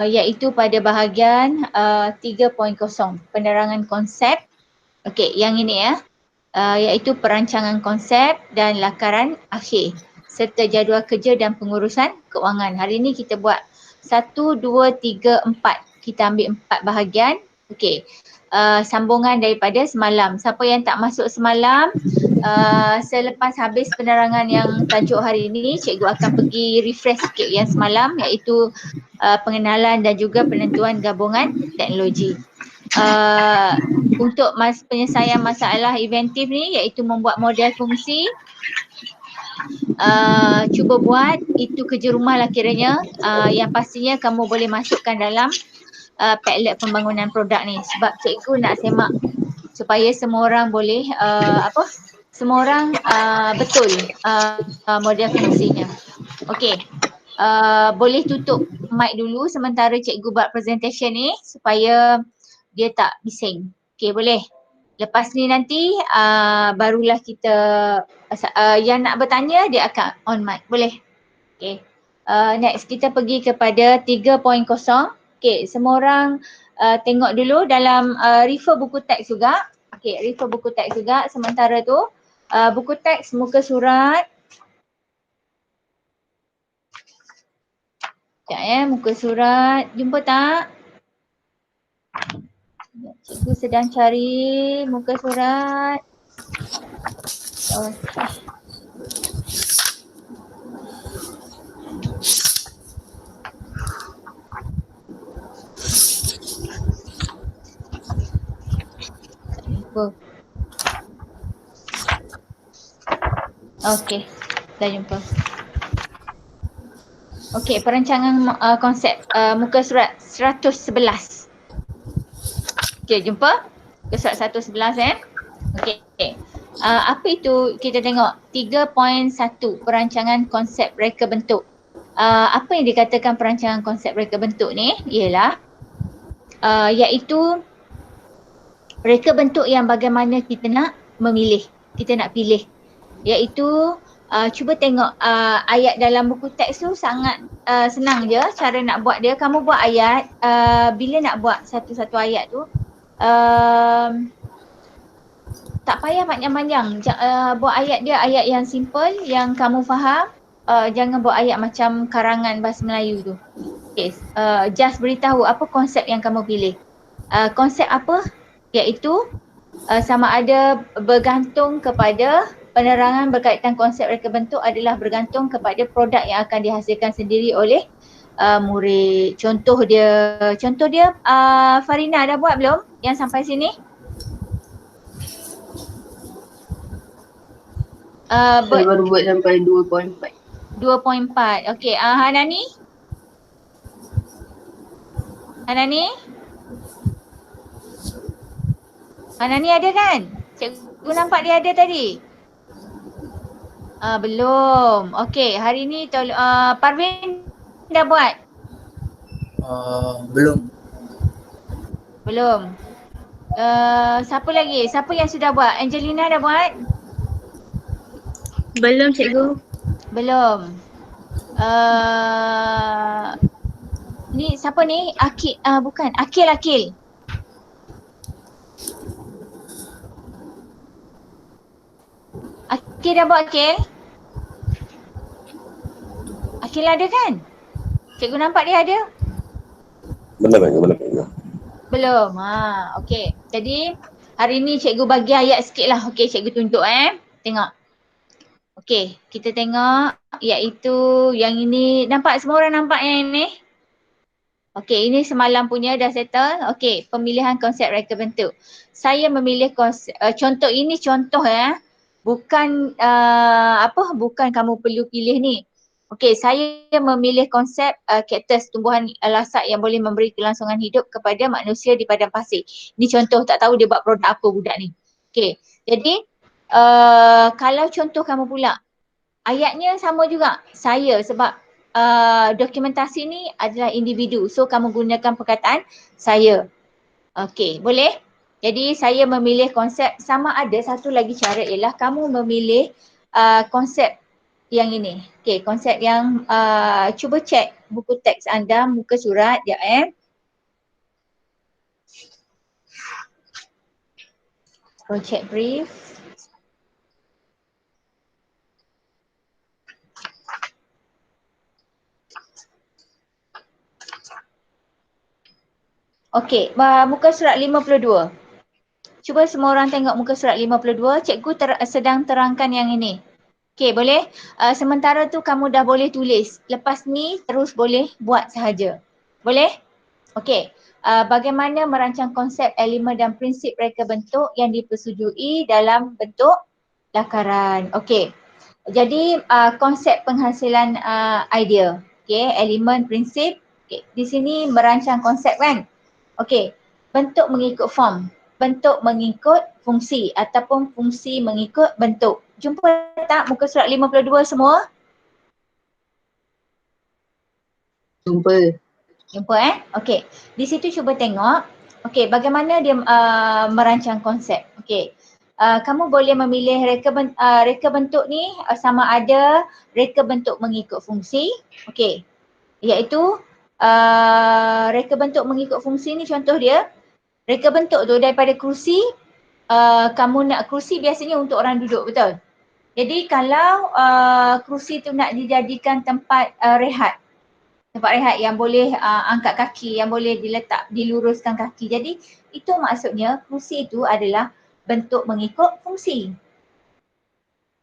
iaitu pada bahagian 3.0 penerangan konsep. Okey, yang ini ya. Iaitu perancangan konsep dan lakaran akhir serta jadual kerja dan pengurusan keuangan. Hari ini kita buat 1, 2, 3, 4. Kita ambil 4 bahagian. Okey. Sambungan daripada semalam. Siapa yang tak masuk semalam, selepas habis penerangan yang tajuk hari ini, cikgu akan pergi refresh sikit yang semalam, iaitu pengenalan dan juga penentuan gabungan teknologi. Untuk penyelesaian masalah inventif ni, iaitu membuat model fungsi, cuba buat, itu kerja rumah lah kiranya, yang pastinya kamu boleh masukkan dalam Padlet pembangunan produk ni, sebab cikgu nak semak supaya semua orang boleh semua orang betul model fungsinya. Okey, boleh tutup mic dulu sementara cikgu buat presentation ni supaya dia tak bising. Okey, boleh. Lepas ni nanti barulah kita yang nak bertanya dia akan on mic. Boleh? Okey. Next kita pergi kepada 3.0. Okey, semua orang tengok dulu dalam refer buku teks juga. Okey, refer buku teks juga. Sementara tu buku teks muka surat. Sekejap muka surat. Jumpa tak? Cikgu sedang cari muka surat. Okey. Okey, dah jumpa. Okey, perancangan konsep muka surat 111. Okey, jumpa? Muka surat 111 Okey. Apa itu kita tengok 3.1 perancangan konsep reka bentuk. Apa yang dikatakan perancangan konsep reka bentuk ni ialah iaitu reka bentuk yang bagaimana kita nak memilih, kita nak pilih. Iaitu cuba tengok ayat dalam buku teks tu sangat senang je cara nak buat dia. Kamu buat ayat, bila nak buat satu-satu ayat tu tak payah panjang-panjang. Buat ayat dia ayat yang simple, yang kamu faham. Jangan buat ayat macam karangan bahasa Melayu tu. Okay. Just beritahu apa konsep yang kamu pilih. Konsep apa? Iaitu sama ada bergantung kepada penerangan berkaitan konsep reka bentuk adalah bergantung kepada produk yang akan dihasilkan sendiri oleh murid. Contoh dia Farina dah buat belum yang sampai sini? Saya baru buat sampai 2.4. 2.4. Okey, Hanani? Hanani ada kan? Cikgu nampak dia ada tadi. Belum. Okey, hari ni Parvin dah buat? Belum. Belum. Siapa lagi? Siapa yang sudah buat? Angelina dah buat? Belum cikgu. Belum. Ni siapa ni? Akil, bukan. Akil. Akil dah buat Akil? Akil ada kan? Cikgu nampak dia ada? Belum. Belum. Okey. Jadi hari ni cikgu bagi ayat sikit lah. Okey, cikgu tunjuk Tengok. Okey, kita tengok iaitu yang ini. Nampak? Semua orang nampak yang ini? Okey, ini semalam punya dah settle. Okey, pemilihan konsep reka bentuk. Saya memilih konsep, contoh ini contoh bukan bukan kamu perlu pilih ni. Okey, saya memilih konsep kaktus, tumbuhan lasak yang boleh memberi kelangsungan hidup kepada manusia di padang pasir. Ni contoh, tak tahu dia buat produk apa budak ni. Okey, jadi kalau contoh kamu pula, ayatnya sama juga. Saya sebab dokumentasi ni adalah individu. So kamu gunakan perkataan saya. Okey, boleh? Jadi saya memilih konsep. Sama ada satu lagi cara ialah kamu memilih konsep yang ini. Okey, konsep yang cuba cek buku teks anda, muka surat ya. Project brief. Okey, muka surat 52. Cuba semua orang tengok muka surat 52. Cikgu sedang terangkan yang ini. Okey, boleh? Sementara tu kamu dah boleh tulis. Lepas ni terus boleh buat sahaja. Boleh? Okey. Bagaimana merancang konsep, elemen dan prinsip reka bentuk yang dipersetujui dalam bentuk lakaran. Okey. Jadi konsep penghasilan idea. Okey, elemen, prinsip. Okay. Di sini merancang konsep kan? Okey. Bentuk mengikut form. Bentuk mengikut fungsi ataupun fungsi mengikut bentuk. Jumpa tak muka surat 52 semua? Jumpa. Jumpa Okey. Di situ cuba tengok. Okey, bagaimana dia merancang konsep. Okey. Kamu boleh memilih reka bentuk ni sama ada reka bentuk mengikut fungsi. Okey. Iaitu reka bentuk mengikut fungsi ni contoh dia. Reka bentuk tu daripada kerusi, kamu nak kerusi biasanya untuk orang duduk, betul? Jadi kalau kerusi tu nak dijadikan tempat rehat, tempat rehat yang boleh angkat kaki, yang boleh diluruskan kaki. Jadi itu maksudnya kerusi itu adalah bentuk mengikut fungsi.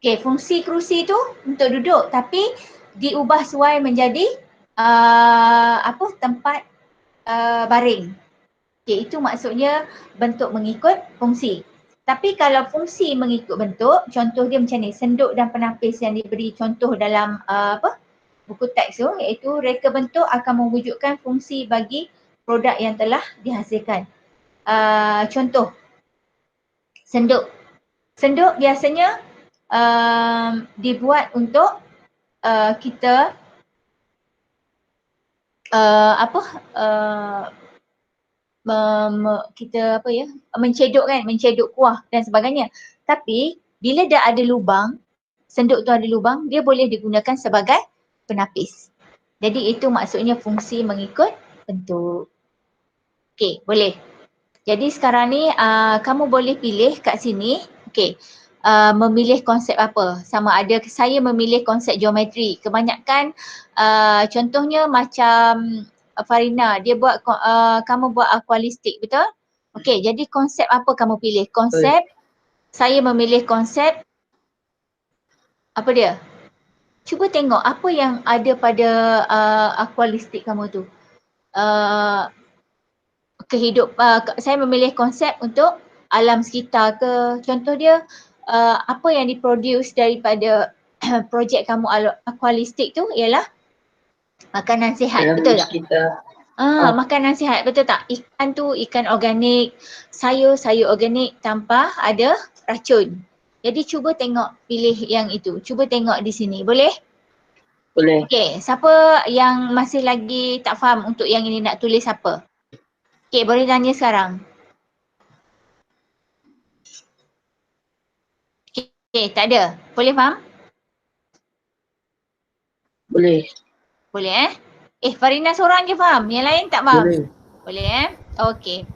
Okey, fungsi kerusi tu untuk duduk tapi diubah suai menjadi tempat baring. Okey, itu maksudnya bentuk mengikut fungsi. Tapi kalau fungsi mengikut bentuk, contoh dia macam ni, senduk dan penapis yang diberi contoh dalam buku teks tu, iaitu reka bentuk akan mewujudkan fungsi bagi produk yang telah dihasilkan. Contoh, senduk. Senduk biasanya dibuat untuk kita mencedok kan, mencedok kuah dan sebagainya. Tapi bila dah ada lubang, senduk tu ada lubang, dia boleh digunakan sebagai penapis. Jadi itu maksudnya fungsi mengikut bentuk. Okey, boleh. Jadi sekarang ni kamu boleh pilih kat sini, okey, memilih konsep apa. Sama ada saya memilih konsep geometri. Kebanyakan contohnya macam Farina, dia buat kamu buat aqualistik, betul? Okey, jadi konsep apa kamu pilih? Konsep, saya memilih konsep apa dia? Cuba tengok apa yang ada pada aqualistik kamu tu. Saya memilih konsep untuk alam sekitar ke. Contoh dia apa yang diproduce daripada projek kamu aqualistik tu ialah makanan sihat, betul tak? Makanan sihat, betul tak? Ikan tu ikan organik, sayur organik tanpa ada racun. Jadi cuba tengok pilih yang itu. Cuba tengok di sini, boleh? Boleh. Okey, siapa yang masih lagi tak faham untuk yang ini nak tulis apa? Okey, boleh tanya sekarang. Okey, tak ada. Boleh faham? Boleh. Boleh Farina seorang je faham, yang lain tak faham? Boleh. Boleh Okey.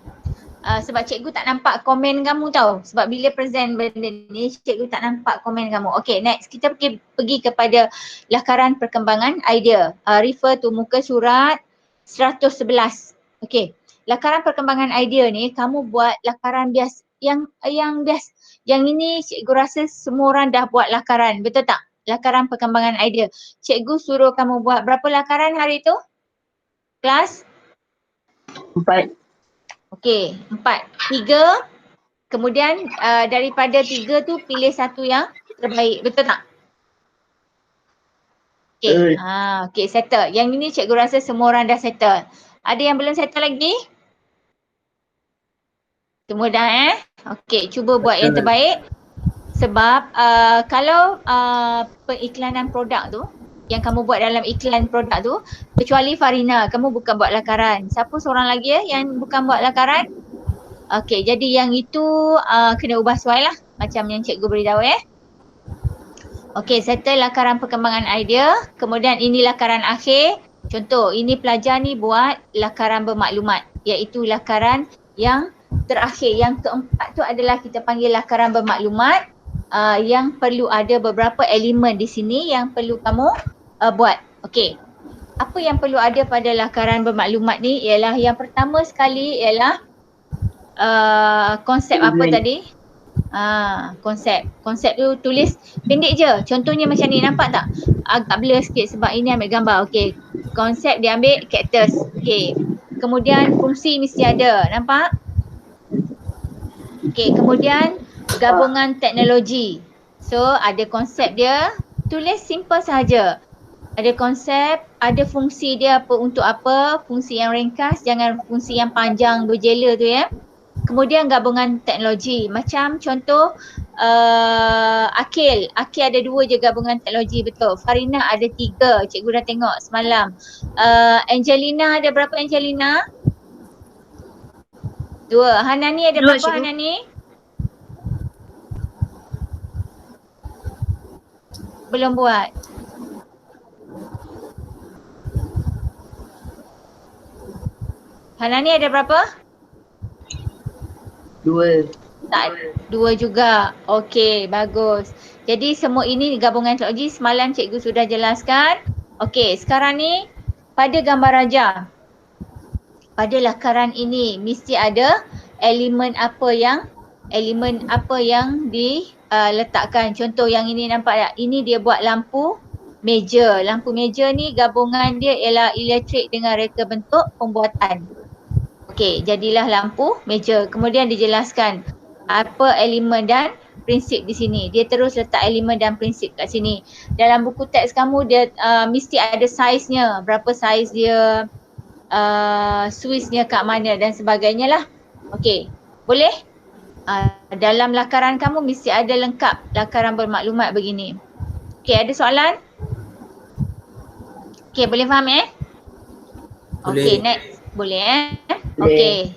Sebab cikgu tak nampak komen kamu tau. Sebab bila present benda ni, cikgu tak nampak komen kamu. Okey, next. Kita pergi kepada lakaran perkembangan idea. Refer to muka surat 111. Okey. Lakaran perkembangan idea ni, kamu buat lakaran biasa. Yang biasa. Yang ini cikgu rasa semua orang dah buat lakaran. Betul tak? Lakaran perkembangan idea. Cikgu suruh kamu buat berapa lakaran hari tu? Kelas? 4. Okey, 4. 3. Kemudian daripada 3 tu pilih satu yang terbaik. Betul tak? Okey. Okey, settle. Yang ini cikgu rasa semua orang dah settle. Ada yang belum settle lagi? Semua dah Okey, cuba buat yang terbaik. Sebab kalau pengiklanan produk tu, yang kamu buat dalam iklan produk tu, kecuali Farina, kamu bukan buat lakaran. Siapa seorang lagi yang bukan buat lakaran? Okey, jadi yang itu kena ubah suai lah. Macam yang cikgu beritahu Okey, settle lakaran perkembangan idea. Kemudian ini lakaran akhir. Contoh, ini pelajar ni buat lakaran bermaklumat, iaitu lakaran yang terakhir. Yang keempat tu adalah kita panggil lakaran bermaklumat, yang perlu ada beberapa elemen di sini yang perlu kamu buat. Okey. Apa yang perlu ada pada lakaran bermaklumat ni ialah yang pertama sekali ialah konsep apa tadi? Konsep tu tulis pendek je. Contohnya macam ni, nampak tak? Agak blur sikit sebab ini ambil gambar. Okey. Konsep dia ambil cactus. Okey. Kemudian fungsi mesti ada. Nampak? Okey, kemudian gabungan teknologi. So ada konsep dia, tulis simple saja. Ada konsep, ada fungsi dia apa untuk apa, fungsi yang ringkas, jangan fungsi yang panjang berjela tu ya. Kemudian gabungan teknologi, macam contoh Akil ada 2 je gabungan teknologi, betul. Farina ada 3, cikgu dah tengok semalam. Angelina ada berapa Angelina? 2. Hanani ada berapa Hanani? Belum buat. Hanani ada berapa? 2. Tak, 2 juga. Okey, bagus. Jadi semua ini gabungan teknologi semalam cikgu sudah jelaskan. Okey, sekarang ni pada gambar raja. Pada lakaran ini mesti ada elemen apa yang diletakkan. Contoh yang ini nampak tak? Ini dia buat lampu meja. Lampu meja ni gabungan dia ialah elektrik dengan reka bentuk pembuatan. Okey, jadilah lampu meja. Kemudian dijelaskan apa elemen dan prinsip di sini. Dia terus letak elemen dan prinsip kat sini. Dalam buku teks kamu dia mesti ada saiznya, berapa saiz dia, switchnya kat mana dan sebagainya lah. Okey, boleh? Dalam lakaran kamu mesti ada lengkap lakaran bermaklumat begini. Okey, ada soalan? Okey, boleh faham Okey, next. Boleh Okey.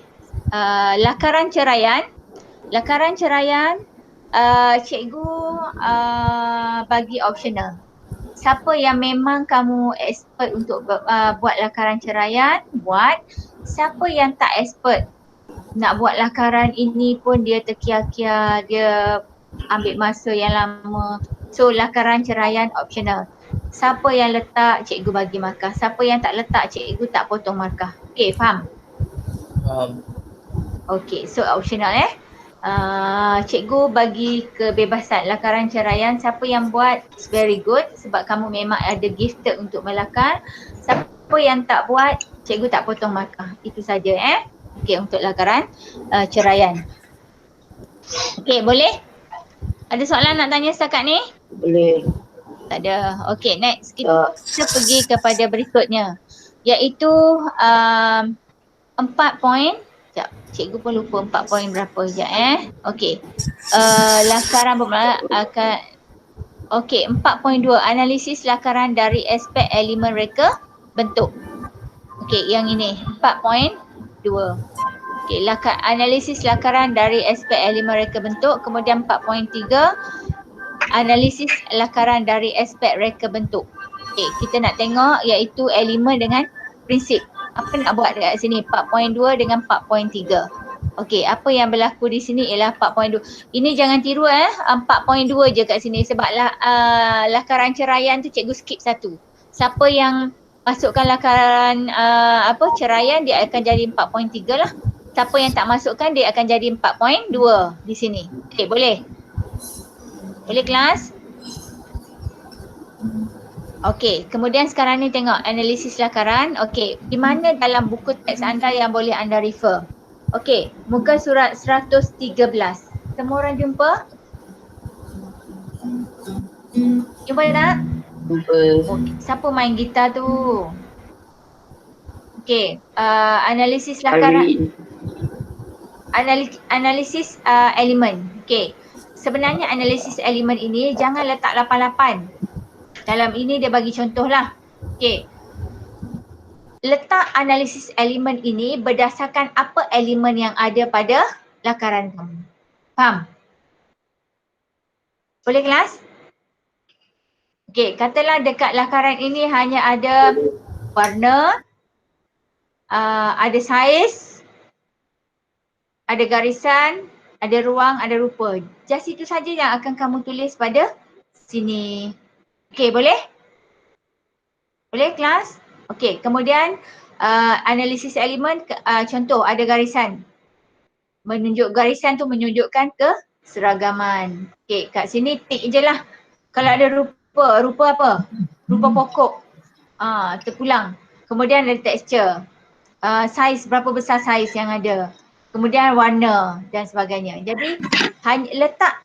Lakaran ceraian. Lakaran ceraian cikgu bagi optional. Siapa yang memang kamu expert untuk buat lakaran ceraian, buat. Siapa yang tak expert nak buat lakaran ini pun dia terkiar-kiar, dia ambil masa yang lama. So lakaran ceraian optional. Siapa yang letak, cikgu bagi markah. Siapa yang tak letak, cikgu tak potong markah. Okey, faham? Okey, so optional cikgu bagi kebebasan lakaran ceraian. Siapa yang buat, it's very good sebab kamu memang ada gifted untuk melakar. Siapa yang tak buat, cikgu tak potong markah. Itu saja Okey, untuk lakaran ceraian. Okey, boleh? Ada soalan nak tanya setakat ni? Boleh. Tak ada. Okey, next. Kita pergi kepada berikutnya. Iaitu 4 poin. Sekejap, cikgu pun lupa 4 poin berapa sekejap Okey. Lakaran akan okey, 4.2 analisis lakaran dari aspek elemen reka bentuk. Okey, yang ini 4.2. Okey, analisis lakaran dari aspek elemen reka bentuk. Kemudian 4.3 analisis lakaran dari aspek reka bentuk. Okey, kita nak tengok iaitu elemen dengan prinsip. Apa nak buat dekat sini? 4.2 dengan 4.3. Okey, apa yang berlaku di sini ialah 4.2. Ini jangan tiru 4.2 je kat sini sebab lakaran ceraian tu cikgu skip satu. Siapa yang masukkan lakaran ceraian dia akan jadi 4.3 lah. Siapa yang tak masukkan dia akan jadi 4.2 di sini. Okey, boleh? Boleh kelas? Okey, kemudian sekarang ni tengok analisis lakaran. Okey, di mana dalam buku teks anda yang boleh anda refer? Okey, muka surat 113. Semua orang jumpa? Jumpa tak? Jumpa. Okay. Siapa main gitar tu? Okey, analisis lakaran. Analisis elemen. Okey, sebenarnya analisis elemen ini jangan letak 88. Dalam ini dia bagi contoh lah. Okey. Letak analisis elemen ini berdasarkan apa elemen yang ada pada lakaran kamu. Faham? Boleh kelas? Okey, katalah dekat lakaran ini hanya ada warna, ada saiz, ada garisan, ada ruang, ada rupa. Just itu saja yang akan kamu tulis pada sini. Okey, boleh? Boleh kelas? Okey, kemudian analisis elemen, contoh ada garisan. Garisan tu menunjukkan keseragaman. Okey, kat sini tik je lah. Kalau ada rupa apa? Rupa pokok. Terpulang. Kemudian ada tekstur. Saiz, berapa besar saiz yang ada. Kemudian warna dan sebagainya. Jadi letak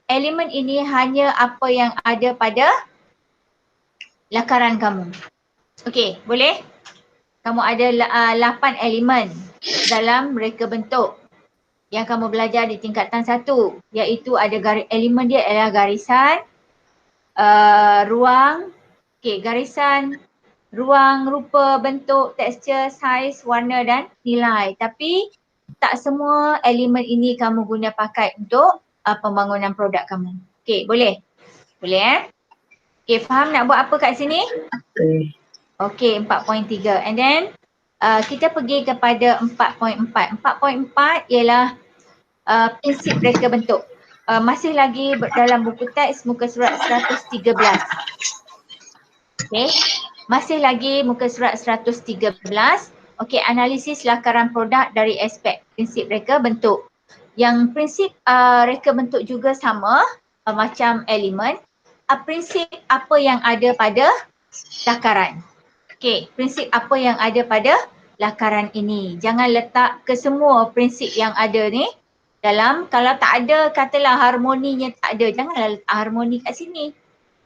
elemen ini hanya apa yang ada pada lakaran kamu. Okey, boleh? Kamu ada 8 elemen dalam reka bentuk yang kamu belajar di tingkatan 1, iaitu ada elemen dia adalah garisan, ruang, garisan, ruang, rupa, bentuk, tekstur, saiz, warna dan nilai. Tapi tak semua elemen ini kamu guna pakai untuk pembangunan produk kamu. Okey, boleh? Boleh Okey, faham nak buat apa kat sini? Okey, 4.3. And then kita pergi kepada 4.4. 4.4 ialah prinsip reka bentuk. Masih lagi dalam buku teks muka surat 113. Okey, masih lagi muka surat 113. Okey, analisis lakaran produk dari aspek prinsip reka bentuk. Yang prinsip reka bentuk juga sama macam elemen. Prinsip apa yang ada pada lakaran. Okey, prinsip apa yang ada pada lakaran ini. Jangan letak ke semua prinsip yang ada ni dalam, kalau tak ada katalah harmoninya tak ada, janganlah letak harmoni kat sini.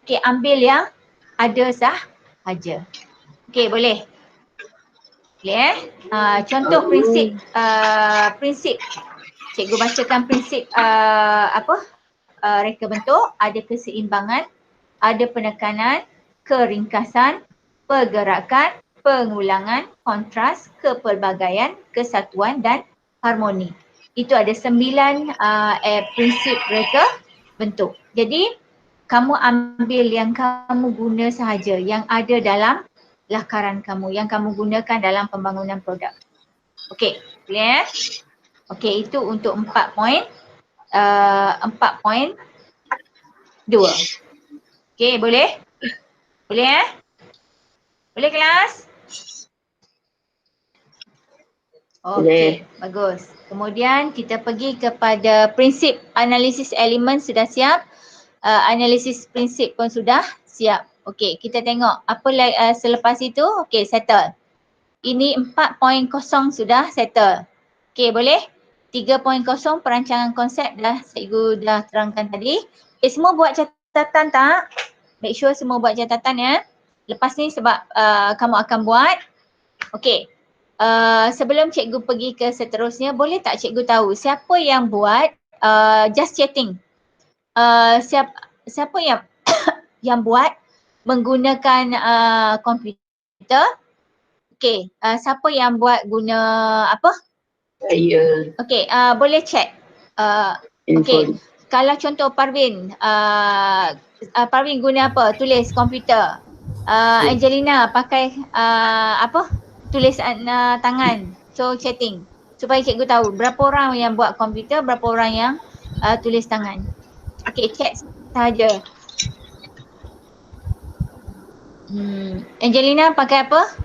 Okey, ambil yang ada sahaja. Okey, boleh? Boleh contoh prinsip, prinsip. Cikgu bacakan prinsip reka bentuk. Ada keseimbangan, ada penekanan, keringkasan, pergerakan, pengulangan, kontras, kepelbagaian, kesatuan dan harmoni. Itu ada 9 prinsip reka bentuk. Jadi kamu ambil yang kamu guna sahaja, yang ada dalam lakaran kamu, yang kamu gunakan dalam pembangunan produk. Okey, clear? Okey, itu untuk 4.2. Okey, boleh? Boleh Boleh kelas? Okey, bagus. Kemudian kita pergi kepada prinsip analisis elemen sudah siap. Analisis prinsip pun sudah siap. Okey, kita tengok apa selepas itu. Okey, settle. Ini 4.0 sudah settle. Okey, boleh? 3.0 perancangan konsep dah cikgu dah terangkan tadi. Okay, semua buat catatan tak? Make sure semua buat catatan ya. Lepas ni sebab kamu akan buat. Okey, sebelum cikgu pergi ke seterusnya, boleh tak cikgu tahu siapa yang buat just chatting? Siapa yang yang buat menggunakan komputer? Okey, siapa yang buat guna apa? Saya. Okey, boleh check. Okey, kalau contoh Parvin, Parvin guna apa? Tulis komputer. Angelina pakai apa? Tulis tangan. So chatting. Supaya cikgu tahu berapa orang yang buat komputer, berapa orang yang tulis tangan. Okey, check sahaja. Angelina pakai apa?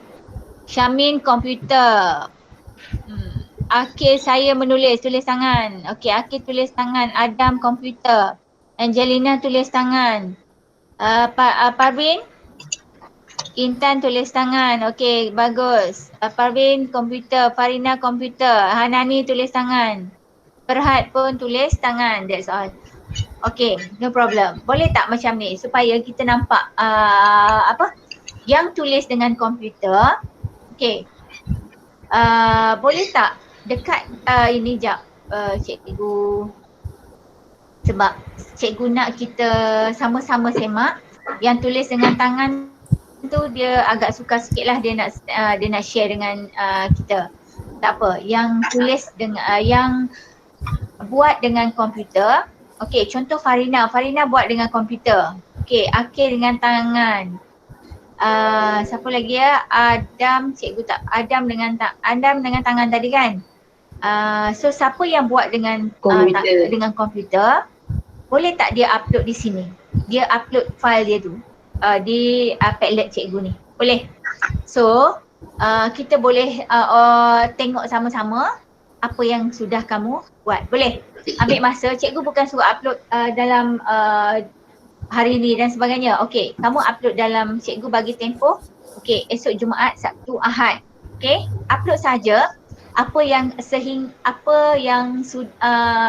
Syamin komputer. Akil saya menulis, tulis tangan. Okey, Akil tulis tangan. Adam komputer. Angelina tulis tangan. Parvin? Intan tulis tangan. Okey, bagus. Parvin komputer. Farina komputer. Hanani tulis tangan. Perhat pun tulis tangan. That's all. Okey, no problem. Boleh tak macam ni supaya kita nampak apa? Yang tulis dengan komputer. Okey. Boleh tak dekat ini jap cikgu, sebab cikgu nak kita sama-sama semak. Yang tulis dengan tangan tu dia agak sukar sikit lah, dia nak share dengan kita. Tak apa, yang tulis dengan yang buat dengan komputer. Okey, contoh Farina buat dengan komputer. Okey, Akil dengan tangan. Siapa lagi ya? Adam, cikgu tak. Adam dengan tangan tadi kan? So siapa yang buat dengan Komputer. dengan komputer, boleh tak dia upload di sini? Dia upload file dia tu di Padlet cikgu ni. Boleh? So kita boleh tengok sama-sama apa yang sudah kamu buat. Boleh? Ambil masa, cikgu bukan suruh upload dalam hari ni dan sebagainya. Okey, kamu upload dalam cikgu bagi tempoh. Okey, esok Jumaat, Sabtu, Ahad. Okey, upload saja apa yang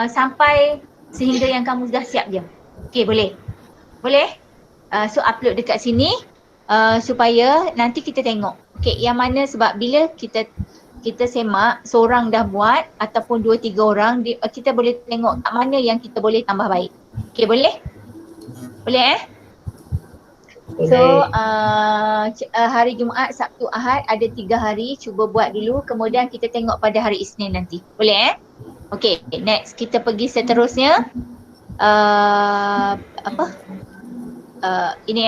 sampai sehingga yang kamu sudah siap je. Okey, boleh? Boleh? So upload dekat sini supaya nanti kita tengok. Okey, yang mana sebab bila kita semak seorang dah buat ataupun 2-3 orang kita boleh tengok kat mana yang kita boleh tambah baik. Okey, boleh? Boleh So hari Jumaat, Sabtu, Ahad ada 3 hari, cuba buat dulu, kemudian kita tengok pada hari Isnin nanti. Boleh Okay, next kita pergi seterusnya. Ini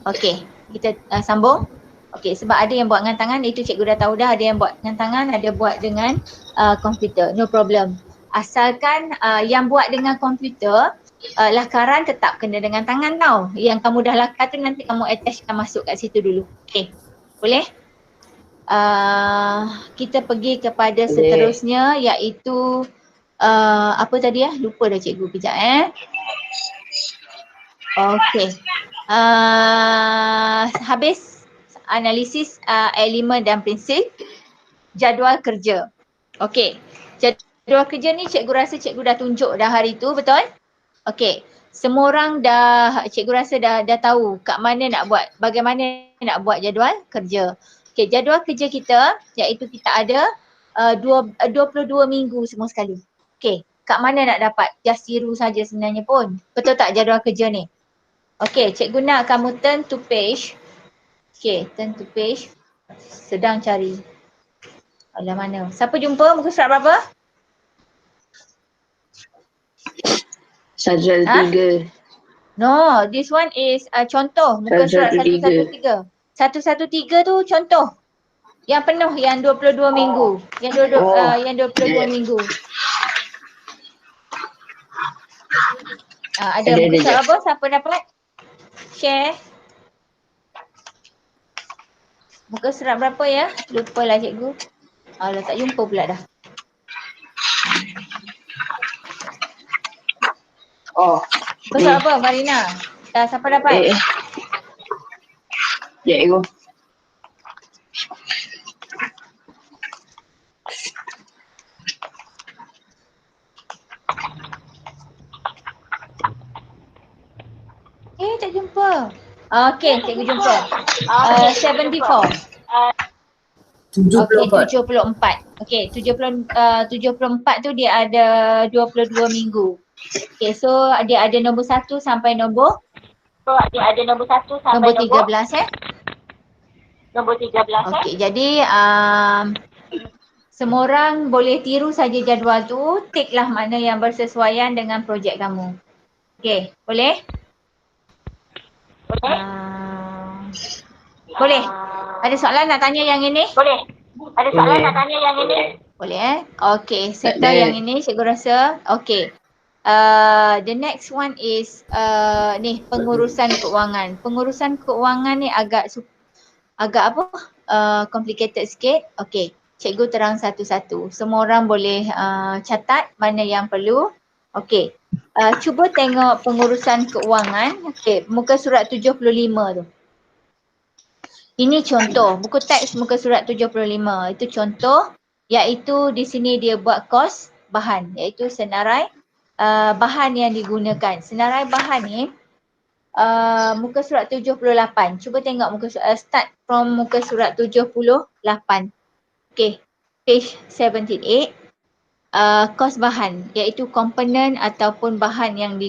Okay, kita sambung. Okay, sebab ada yang buat dengan tangan, itu cikgu dah tahu dah, ada yang buat dengan tangan, ada buat dengan komputer, no problem. Asalkan yang buat dengan komputer, lakaran tetap kena dengan tangan tau. Yang kamu dah lakar tu nanti kamu attachkan masuk kat situ dulu. Okay, boleh? Kita pergi kepada seterusnya iaitu apa tadi lupa dah cikgu kejap Okay. Habis analisis elemen dan prinsip, jadual kerja. Okay, jadual kerja ni cikgu rasa cikgu dah tunjuk dah hari tu, betul? Okay, semua orang cikgu rasa dah tahu kat mana nak buat, bagaimana nak buat jadual kerja. Okay, jadual kerja kita iaitu kita ada 22 minggu semua sekali. Okay, kat mana nak dapat? Just tiru saja sebenarnya pun. Betul tak jadual kerja ni? Okay, cikgu nak kamu turn to page. Okay, turn to page. Sedang cari. Alah mana? Siapa jumpa muka surat berapa? 113. No, this one is contoh. Muka surat 113. 113 tu contoh. Yang penuh yang 22 minggu. Yang 22 minggu. Ada muka surat apa? Siapa dapat? Share. Muka surat berapa ya? Lupalah cikgu. Alah tak jumpa pula dah. Muka surat apa Marina? Siapa dapat? Cikgu. Tak jumpa. Okay, cikgu jumpa. 74. 74. Okay, 74 tu dia ada 22 minggu. Okay, so dia ada nombor 1 sampai nombor? Nombor 13 Nombor 13 Okay, jadi semua orang boleh tiru saja jadual tu, take lah mana yang bersesuaian dengan projek kamu. Okay, boleh? Boleh? Ada soalan nak tanya yang ini? Boleh. Ada soalan nak tanya yang ini? Boleh Okay, serta yang ini cikgu rasa. Okay. The next one is ni pengurusan keuangan. Pengurusan keuangan ni agak complicated sikit. Okay, cikgu terang satu-satu. Semua orang boleh catat mana yang perlu. Okay, cuba tengok pengurusan keuangan. Okay, muka surat 75 tu. Ini contoh, buku teks muka surat 75. Itu contoh, iaitu di sini dia buat kos bahan, iaitu senarai bahan yang digunakan. Senarai bahan ni muka surat 78. Cuba tengok muka surat, start from muka surat 78. Okay, page 78. Kos bahan, iaitu komponen ataupun bahan yang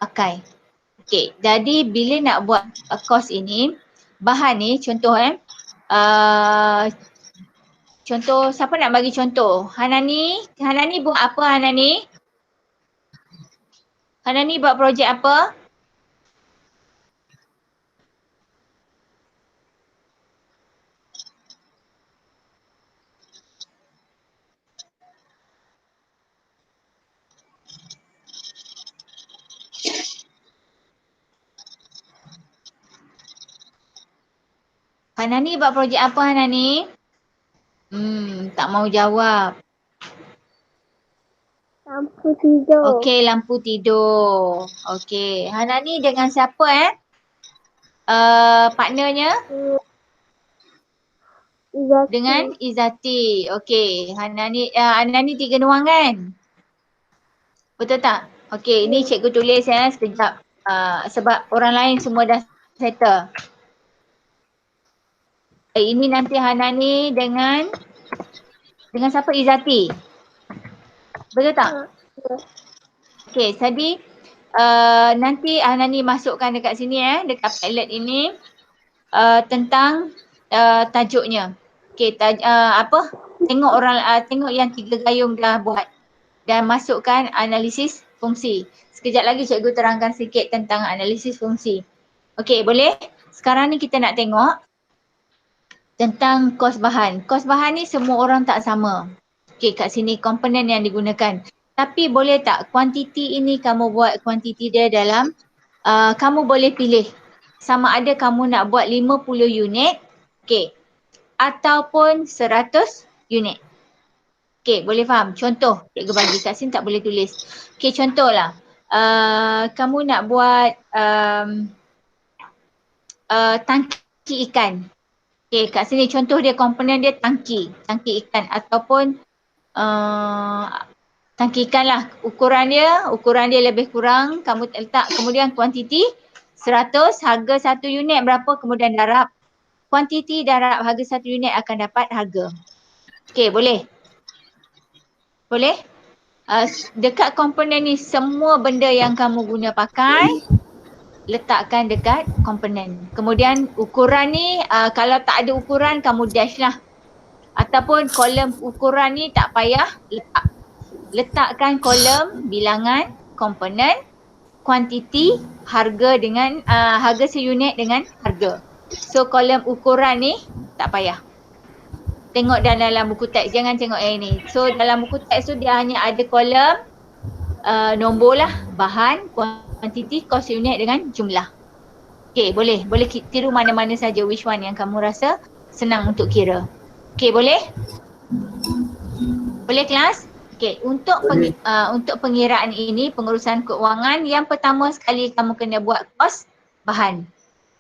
pakai. Okay, jadi bila nak buat kos ini, bahan ni contoh contoh, siapa nak bagi contoh? Hanani buat apa Hanani? Hanani buat projek apa? Hanani buat projek apa Hanani? Tak mau jawab. Lampu tidur. Okey, lampu tidur. Okey, Hanani dengan siapa partnernya? Izati. Dengan Izati. Okey, Hanani 3 nuang kan? Betul tak? Okey, ini cikgu tulis sekejap. Sebab orang lain semua dah settle. Ini nanti Hanani dengan siapa? Izati. Betul tak? Okey, jadi nanti Hanani masukkan dekat sini dekat Padlet ini tentang tajuknya. Okey, tengok yang 3 gayung dah buat dan masukkan analisis fungsi. Sekejap lagi cikgu terangkan sikit tentang analisis fungsi. Okey, boleh? Sekarang ni kita nak tengok tentang kos bahan. Kos bahan ni semua orang tak sama. Okey, kat sini komponen yang digunakan. Tapi boleh tak kuantiti ini kamu buat kuantiti dia dalam kamu boleh pilih sama ada kamu nak buat 50 unit, okey, ataupun 100 unit. Okey, boleh faham? Contoh, cikgu bagi kat sini tak boleh tulis. Okey, contohlah. Kamu nak buat tangki ikan. Okey, kat sini contoh dia komponen dia tangki ikan ataupun tangki ikan lah. Ukuran dia lebih kurang kamu letak kemudian kuantiti 100, harga 1 unit berapa kemudian darab kuantiti darab harga 1 unit akan dapat harga. Okey, boleh? Boleh? Dekat komponen ni semua benda yang kamu guna pakai letakkan dekat komponen. Kemudian ukuran ni kalau tak ada ukuran kamu dash lah. Ataupun kolom ukuran ni tak payah letak. Letakkan kolom bilangan komponen, kuantiti, harga dengan harga seunit dengan harga. So kolom ukuran ni tak payah. Tengok dalam buku teks, jangan tengok yang ni. So dalam buku teks tu dia hanya ada kolom nombor lah, bahan, kuantiti, kos unit dengan jumlah. Okay, boleh tiru mana-mana saja which one yang kamu rasa senang untuk kira. Okay, boleh? Boleh kelas? Okay, untuk pengiraan ini, pengurusan keuangan, yang pertama sekali kamu kena buat kos bahan.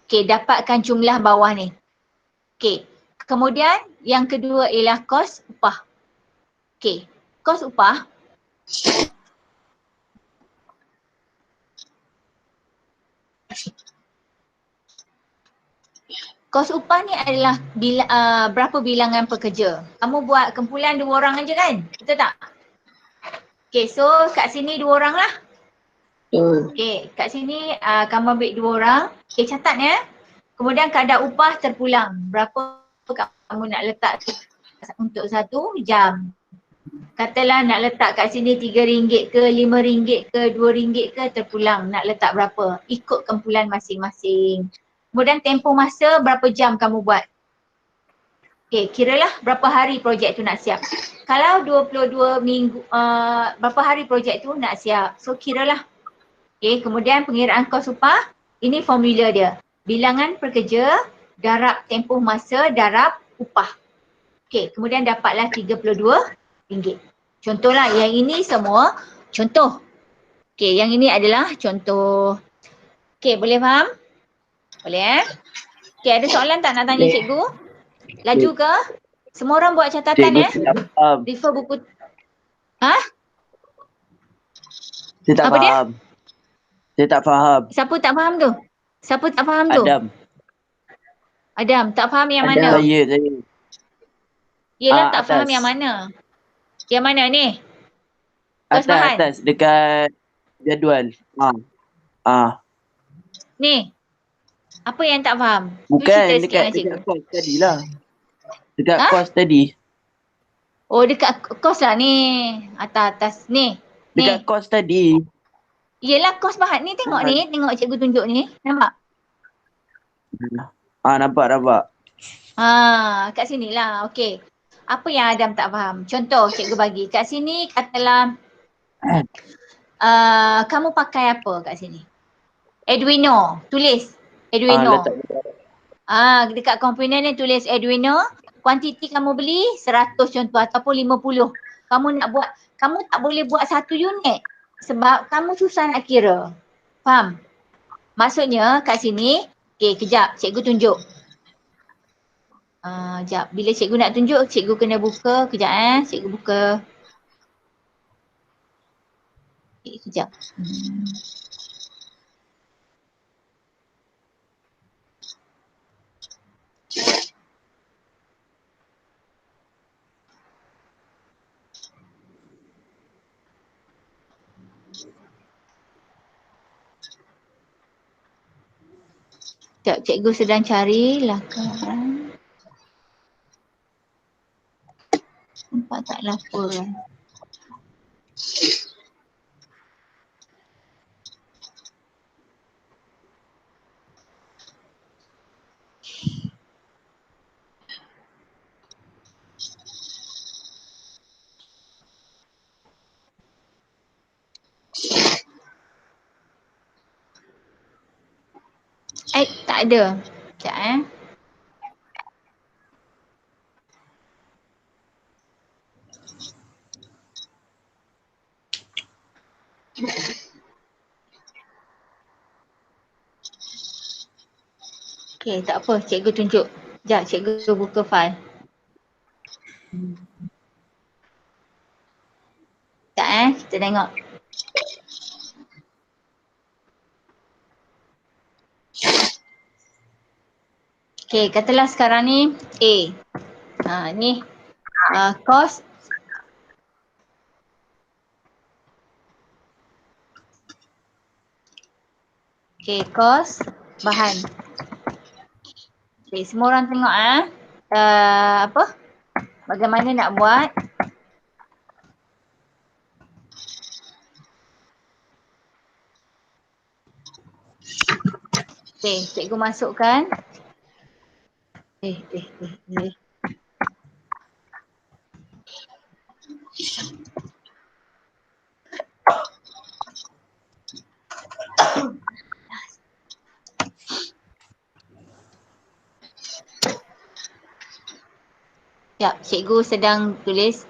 Okay, dapatkan jumlah bawah ni. Okay, kemudian yang kedua ialah kos upah. Okay, kos upah kos upah ni adalah berapa bilangan pekerja. Kamu buat kumpulan 2 orang aja kan? Betul tak? Okay, so kat sini 2 orang lah. Okay, kat sini kamu ambil 2 orang. Okay, catat Kemudian kadar upah terpulang. Berapa kamu nak letak untuk 1 jam. Katalah nak letak kat sini RM3 ke, RM5 ke, RM2 ke, terpulang nak letak berapa. Ikut kumpulan masing-masing. Kemudian tempoh masa berapa jam kamu buat. Okay, kiralah berapa hari projek tu nak siap. Kalau 22 minggu, berapa hari projek tu nak siap. So kiralah. Okay, kemudian pengiraan kos upah, ini formula dia. Bilangan pekerja, darab tempoh masa, darab upah. Okay, kemudian dapatlah RM32. Contohlah, yang ini semua contoh. Okay, yang ini adalah contoh. Okay, boleh faham? Boleh Okay, ada soalan tak nak tanya cikgu? Laju ke? Semua orang buat catatan Cikgu tak faham. Refer buku. Saya tak Apa dia? faham. Saya tak faham. Siapa tak faham tu? Siapa tak faham tu? Adam, tak faham yang mana? Saya. Yelah tak atas. faham yang mana? Yang mana ni? Kos bahan? Atas dekat jadual. Ni? Apa yang tak faham? Bukan dekat kos tadi lah. Dekat kos tadi. Oh, dekat kos lah ni. Atas ni. Dekat kos tadi. Yelah kos bahan ni, tengok ni. Tengok cikgu tunjuk ni. Nampak? Nampak. Kat sini lah. Okey. Apa yang Adam tak faham? Contoh cikgu bagi. Kat sini katalah kamu pakai apa kat sini? Arduino. Tulis. Arduino. Dekat komponen ni tulis Arduino, kuantiti kamu beli 100 contoh ataupun 50. Kamu nak buat, kamu tak boleh buat satu unit sebab kamu susah nak kira. Faham? Maksudnya kat sini, kejap cikgu tunjuk. Sekejap, bila cikgu nak tunjuk, cikgu kena buka, kejap cikgu buka. Kejap. Sekejap, cikgu sedang cari lakaran. Nampak tak laporan? Tak ada. Sekejap tak apa, cikgu tunjuk. Sekejap, cikgu buka file. Sekejap kita tengok. Katalah sekarang ni A. Ni cost. Cost bahan. Semua orang tengok bagaimana nak buat. Cikgu masukkan. Sekejap, cikgu sedang tulis.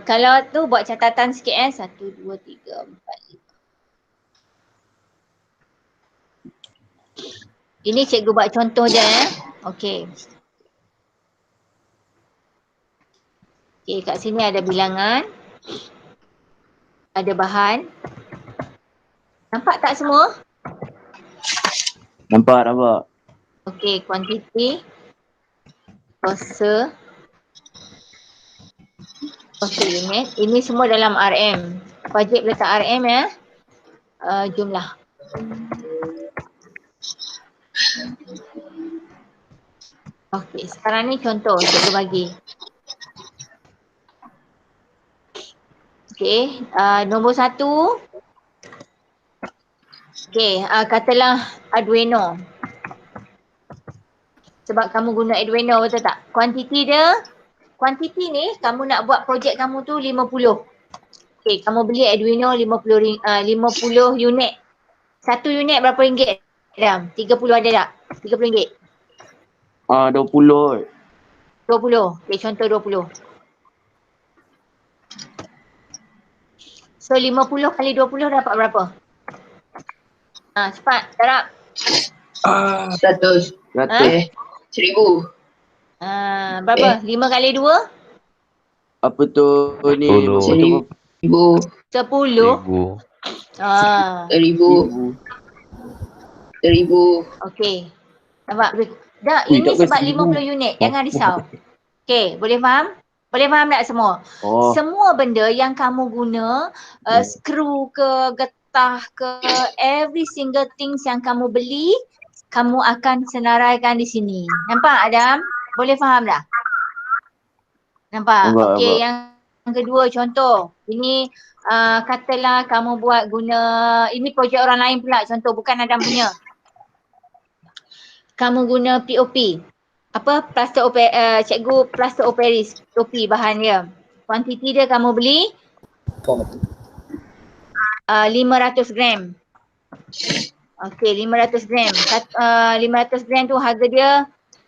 Kalau tu buat catatan sikit 1, 2, 3, 4, 5. Ini cikgu buat contoh je kat sini ada bilangan. Ada bahan. Nampak tak semua? Nampak. Kuantiti. Kuasa unit. Ini semua dalam RM. Wajib letak RM jumlah. Sekarang ni contoh cikgu bagi. Nombor 1. Katalah Arduino. Sebab kamu guna Arduino, betul tak? Kuantiti ni kamu nak buat projek kamu tu 50. Kamu beli Arduino 50 unit. Satu unit berapa ringgit? 30 ada tak? 30 ringgit? 20. 20. Contoh 20. So 50 kali 20 dapat berapa? Cepat, darab. 100. 1000. Berapa? 5 kali 2? Apa tu ni? 1000. 10? 1000. 1000. Nampak? Ini sebab 50 unit. Jangan risau. Boleh faham? Boleh faham tak semua? Semua benda yang kamu guna, skru ke, getah ke, every single things yang kamu beli, kamu akan senaraikan di sini. Nampak Adam? Boleh faham tak? Nampak? Yang kedua contoh. Ini katalah kamu buat guna, ini projek orang lain pula contoh, bukan Adam punya. Kamu guna POP. Cikgu plaster of Paris, topi bahan dia. Kuantiti dia kamu beli 500 gram. 500 gram. 500 gram tu harga dia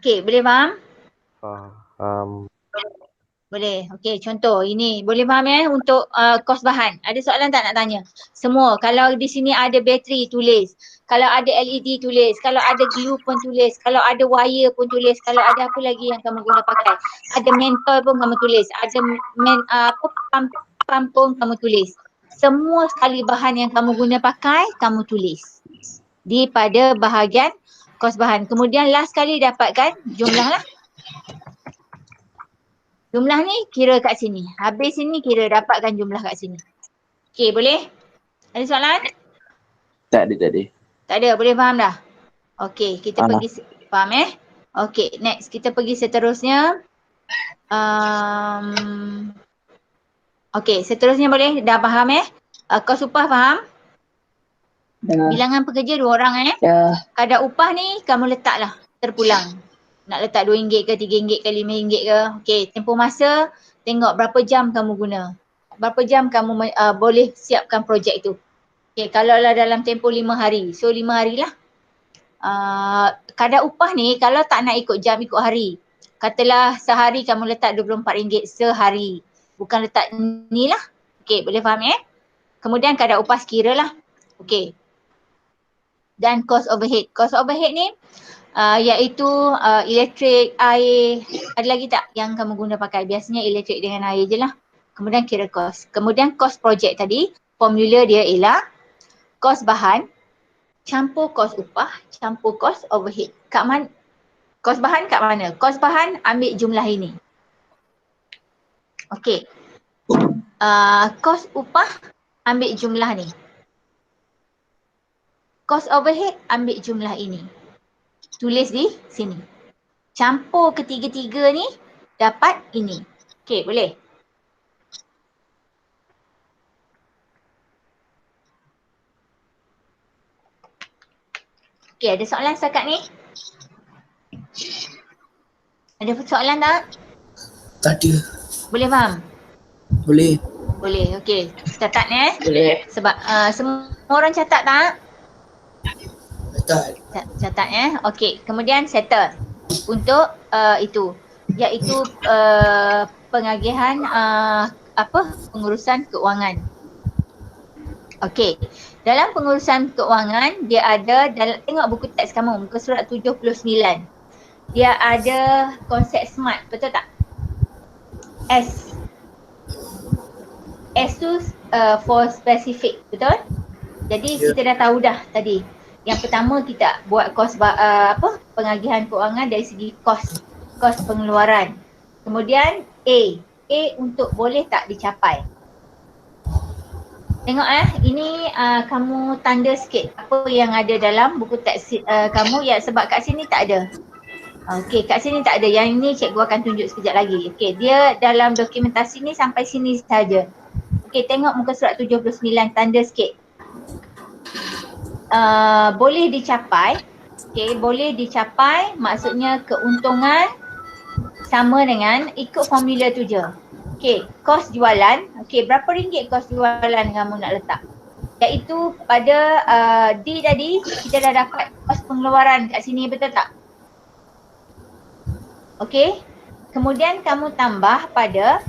Okey, boleh faham? Faham. Boleh. Okey, contoh ini. Boleh faham untuk kos bahan. Ada soalan tak nak tanya? Semua. Kalau di sini ada bateri, tulis. Kalau ada LED, tulis. Kalau ada glue pun tulis. Kalau ada wire pun tulis. Kalau ada apa lagi yang kamu guna pakai. Ada mentol pun kamu tulis. Ada pump pun kamu tulis. Semua sekali bahan yang kamu guna pakai, kamu tulis. Di pada bahagian kos bahan. Kemudian last kali dapatkan jumlah lah. Jumlah ni kira kat sini. Habis sini kira dapatkan jumlah kat sini. Okey, boleh? Ada soalan? Tak ada. Tak ada, boleh faham dah? Okey, kita Faham. pergi, faham Okey, next kita pergi seterusnya. Okey, seterusnya boleh? Dah faham kos upah faham? Dah. Bilangan pekerja 2 orang Dah. Kadar upah ni kamu letaklah terpulang. Nak letak RM2 ke RM3 ke RM5 ke. Okey, tempoh masa tengok berapa jam kamu guna. Berapa jam kamu boleh siapkan projek tu. Okey, kalau lah dalam tempoh 5 hari. So 5 hari lah. Kadar upah ni kalau tak nak ikut jam, ikut hari. Katalah sehari kamu letak RM24 sehari. Bukan letak ni lah. Okey, boleh faham Kemudian kadar upah sekira lah. Okey. Dan cost overhead. Cost overhead ni iaitu elektrik, air. Ada lagi tak yang kamu guna pakai? Biasanya elektrik dengan air je lah. Kemudian kira cost. Kemudian cost projek tadi, formula dia ialah cost bahan, campur cost upah, campur cost overhead. Kat mana? Cost bahan kat mana? Cost bahan ambil jumlah ini. Okey. Cost upah ambil jumlah ni. Cost overhead ambil jumlah ini. Tulis di sini. Campur ketiga-tiga ni dapat ini. Okey, boleh? Okey, ada soalan setakat ni? Ada soalan tak? Tak ada. Boleh faham? Boleh. Boleh, okey. Catat ni Boleh. Sebab semua orang catat tak? Tak. Catat Okey, kemudian settle untuk itu, iaitu pengagihan pengurusan keuangan. Okey, dalam pengurusan keuangan dia ada tengok buku teks kamu muka surat 79. Dia ada konsep SMART, betul tak? S tu for specific, betul? Jadi kita dah tahu dah tadi. Yang pertama kita buat kos pengagihan keuangan dari segi kos pengeluaran. Kemudian A untuk boleh tak dicapai. Tengok ini kamu tanda sikit apa yang ada dalam buku teks kamu sebab kat sini tak ada. Okey, kat sini tak ada. Yang ini cikgu akan tunjuk sekejap lagi. Okey, dia dalam dokumentasi ni sampai sini saja. Okey, tengok muka surat 79, tanda sikit. Boleh dicapai. Okey, boleh dicapai maksudnya keuntungan sama dengan ikut formula tu je. Okey, kos jualan. Okey, berapa ringgit kos jualan kamu nak letak? Iaitu pada D tadi kita dah dapat kos pengeluaran kat sini, betul tak? Okey, kemudian kamu tambah pada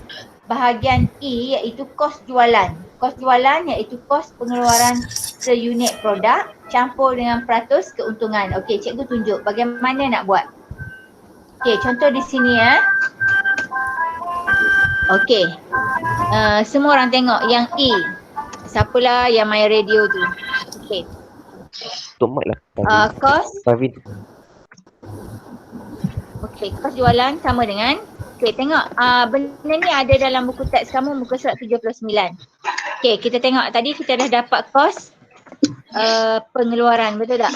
bahagian E iaitu kos jualan. Kos jualan iaitu kos pengeluaran seunit produk campur dengan peratus keuntungan. Okey, cikgu tunjuk bagaimana nak buat. Okey, contoh di sini Okey, semua orang tengok yang E. Siapalah yang main radio tu? Okey. Tok Mat lah. Kos. Pravin. Okey, kos jualan sama dengan tengok benda ni ada dalam buku teks kamu muka surat 79. Okey, kita tengok tadi kita dah dapat kos pengeluaran, betul tak?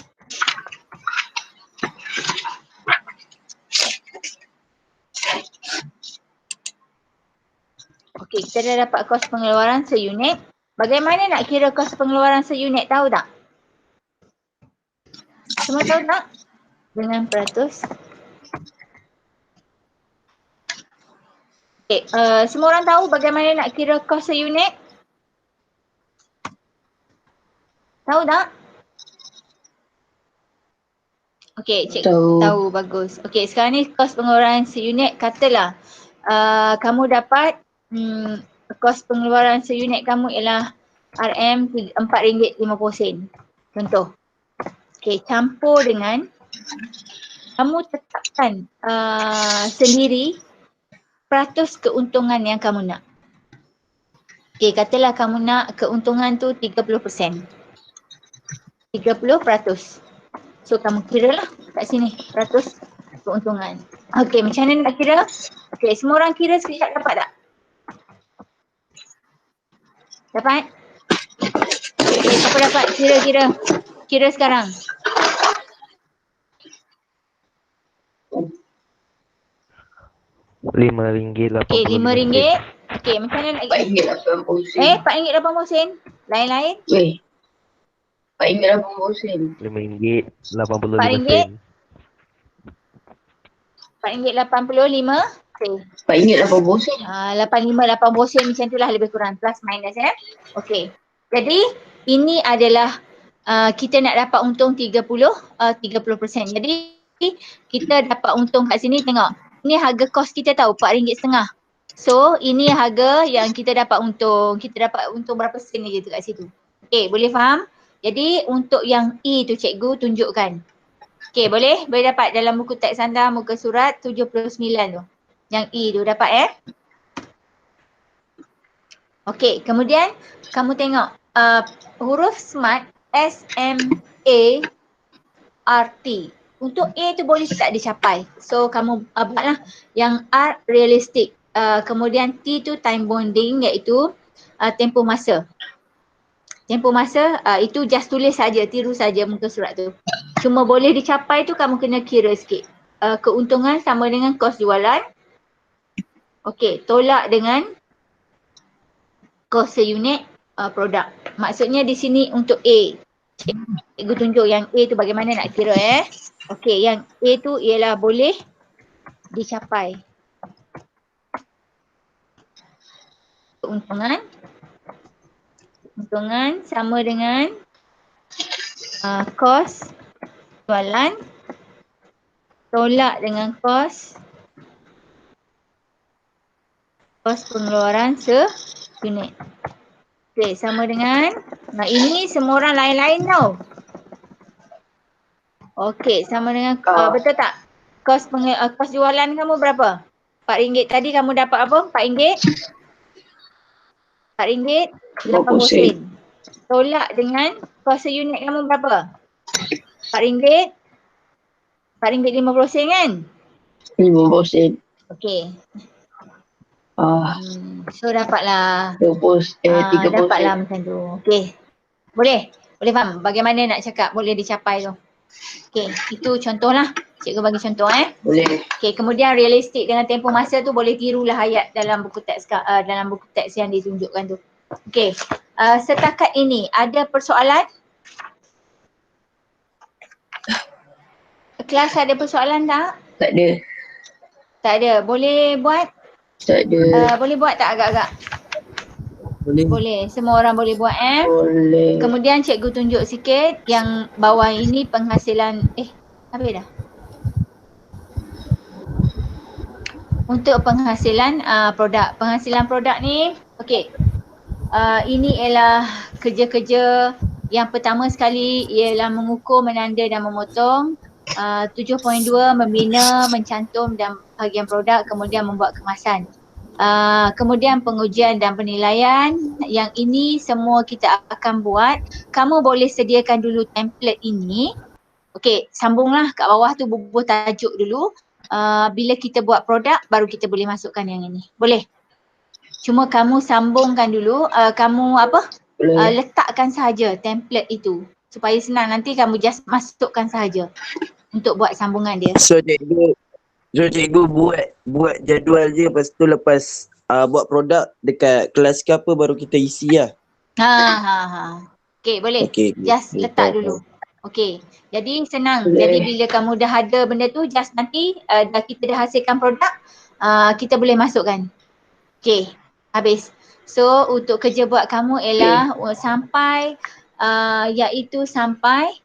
Okey, kita dah dapat kos pengeluaran seunit. Bagaimana nak kira kos pengeluaran seunit, tahu tak? Semua tahu tak? Dengan peratus. Okay, semua orang tahu bagaimana nak kira kos seunit? Tahu tak? Okay, cikgu tahu, bagus. Okay, sekarang ni kos pengeluaran seunit, katalah kamu dapat kos pengeluaran seunit kamu ialah RM RM4.50. Contoh. Okay, campur dengan kamu tetapkan sendiri peratus keuntungan yang kamu nak. Okay, katalah kamu nak keuntungan tu 30%. 30%. So kamu kira lah kat sini peratus keuntungan. Okay, macam mana nak kira? Okay, semua orang kira sekejap, dapat tak? Dapat? Okay, siapa dapat? Kira sekarang. RM5.85. Okay, RM5. Okay, macam mana nak RM4.80. RM4.80. Lain-lain? Weh. RM4.80. RM5.85. RM4.85. Okay. RM4.80. 85-80 macam tu lah, lebih kurang. Plus minus Okay. Jadi, ini adalah kita nak dapat untung 30%. Jadi, kita dapat untung kat sini, tengok. Ini harga kos kita tahu, RM4.50. So, ini harga yang kita dapat untung. Kita dapat untung berapa sen je tu kat situ. Okay, boleh faham? Jadi, untuk yang E tu cikgu tunjukkan. Okay, boleh? Boleh dapat dalam buku teks anda, muka surat 79 tu. Yang E tu dapat Okay, kemudian kamu tengok huruf smart SMART. Untuk A tu boleh tak dicapai. So kamu buatlah yang R realistic. Kemudian T tu time bonding, iaitu tempoh masa. Tempoh masa itu just tulis saja, tiru saja muka surat tu. Cuma boleh dicapai tu kamu kena kira sikit. Keuntungan sama dengan kos jualan. Okey, tolak dengan kos seunit produk. Maksudnya di sini untuk A. Cikgu tunjuk yang A tu bagaimana nak kira Okey, yang A tu ialah boleh dicapai. Keuntungan sama dengan kos jualan tolak dengan kos pengeluaran seunit. Okey, sama dengan ini semua orang lain-lain tau. Okey, sama dengan betul tak? Kos jualan kamu berapa? RM4 tadi kamu dapat apa? RM4.80. Tolak dengan kos seunit kamu berapa? RM4.50 kan? 50 sen. Okey. So dapatlah 30 dapatlah sen. macam tu. Okey. Boleh faham bagaimana nak cakap boleh dicapai tu. Okey, itu contohlah. Cikgu bagi contoh Boleh. Okey, kemudian realistik dengan tempoh masa tu boleh tirulah ayat dalam buku teks yang ditunjukkan tu. Okey. Setakat ini ada persoalan? Kelas ada persoalan tak? Tak ada. Boleh buat? Tak ada. Boleh buat tak agak-agak? Boleh. Semua orang boleh buat Boleh. Kemudian cikgu tunjuk sikit yang bawah ini penghasilan habis dah. Untuk penghasilan produk. Penghasilan produk ni okey. Ini ialah kerja-kerja yang pertama sekali ialah mengukur, menanda dan memotong. 7.2 membina, mencantum dan bahagian produk, kemudian membuat kemasan. Kemudian pengujian dan penilaian. Yang ini semua kita akan buat. Kamu boleh sediakan dulu template ini. Okey, sambunglah kat bawah tu bubuh tajuk dulu. Bila kita buat produk baru kita boleh masukkan yang ini. Boleh? Cuma kamu sambungkan dulu, kamu letakkan sahaja template itu supaya senang, nanti kamu just masukkan sahaja untuk buat sambungan dia. So cikgu buat jadual je, lepas buat produk dekat kelas ke apa baru kita isi lah. Okey, boleh. Okay. Just letak dulu. Okey. Jadi senang. Boleh. Jadi bila kamu dah ada benda tu, just nanti kita dah hasilkan produk, kita boleh masukkan. Okay, habis. So untuk kerja buat kamu ialah sampai iaitu sampai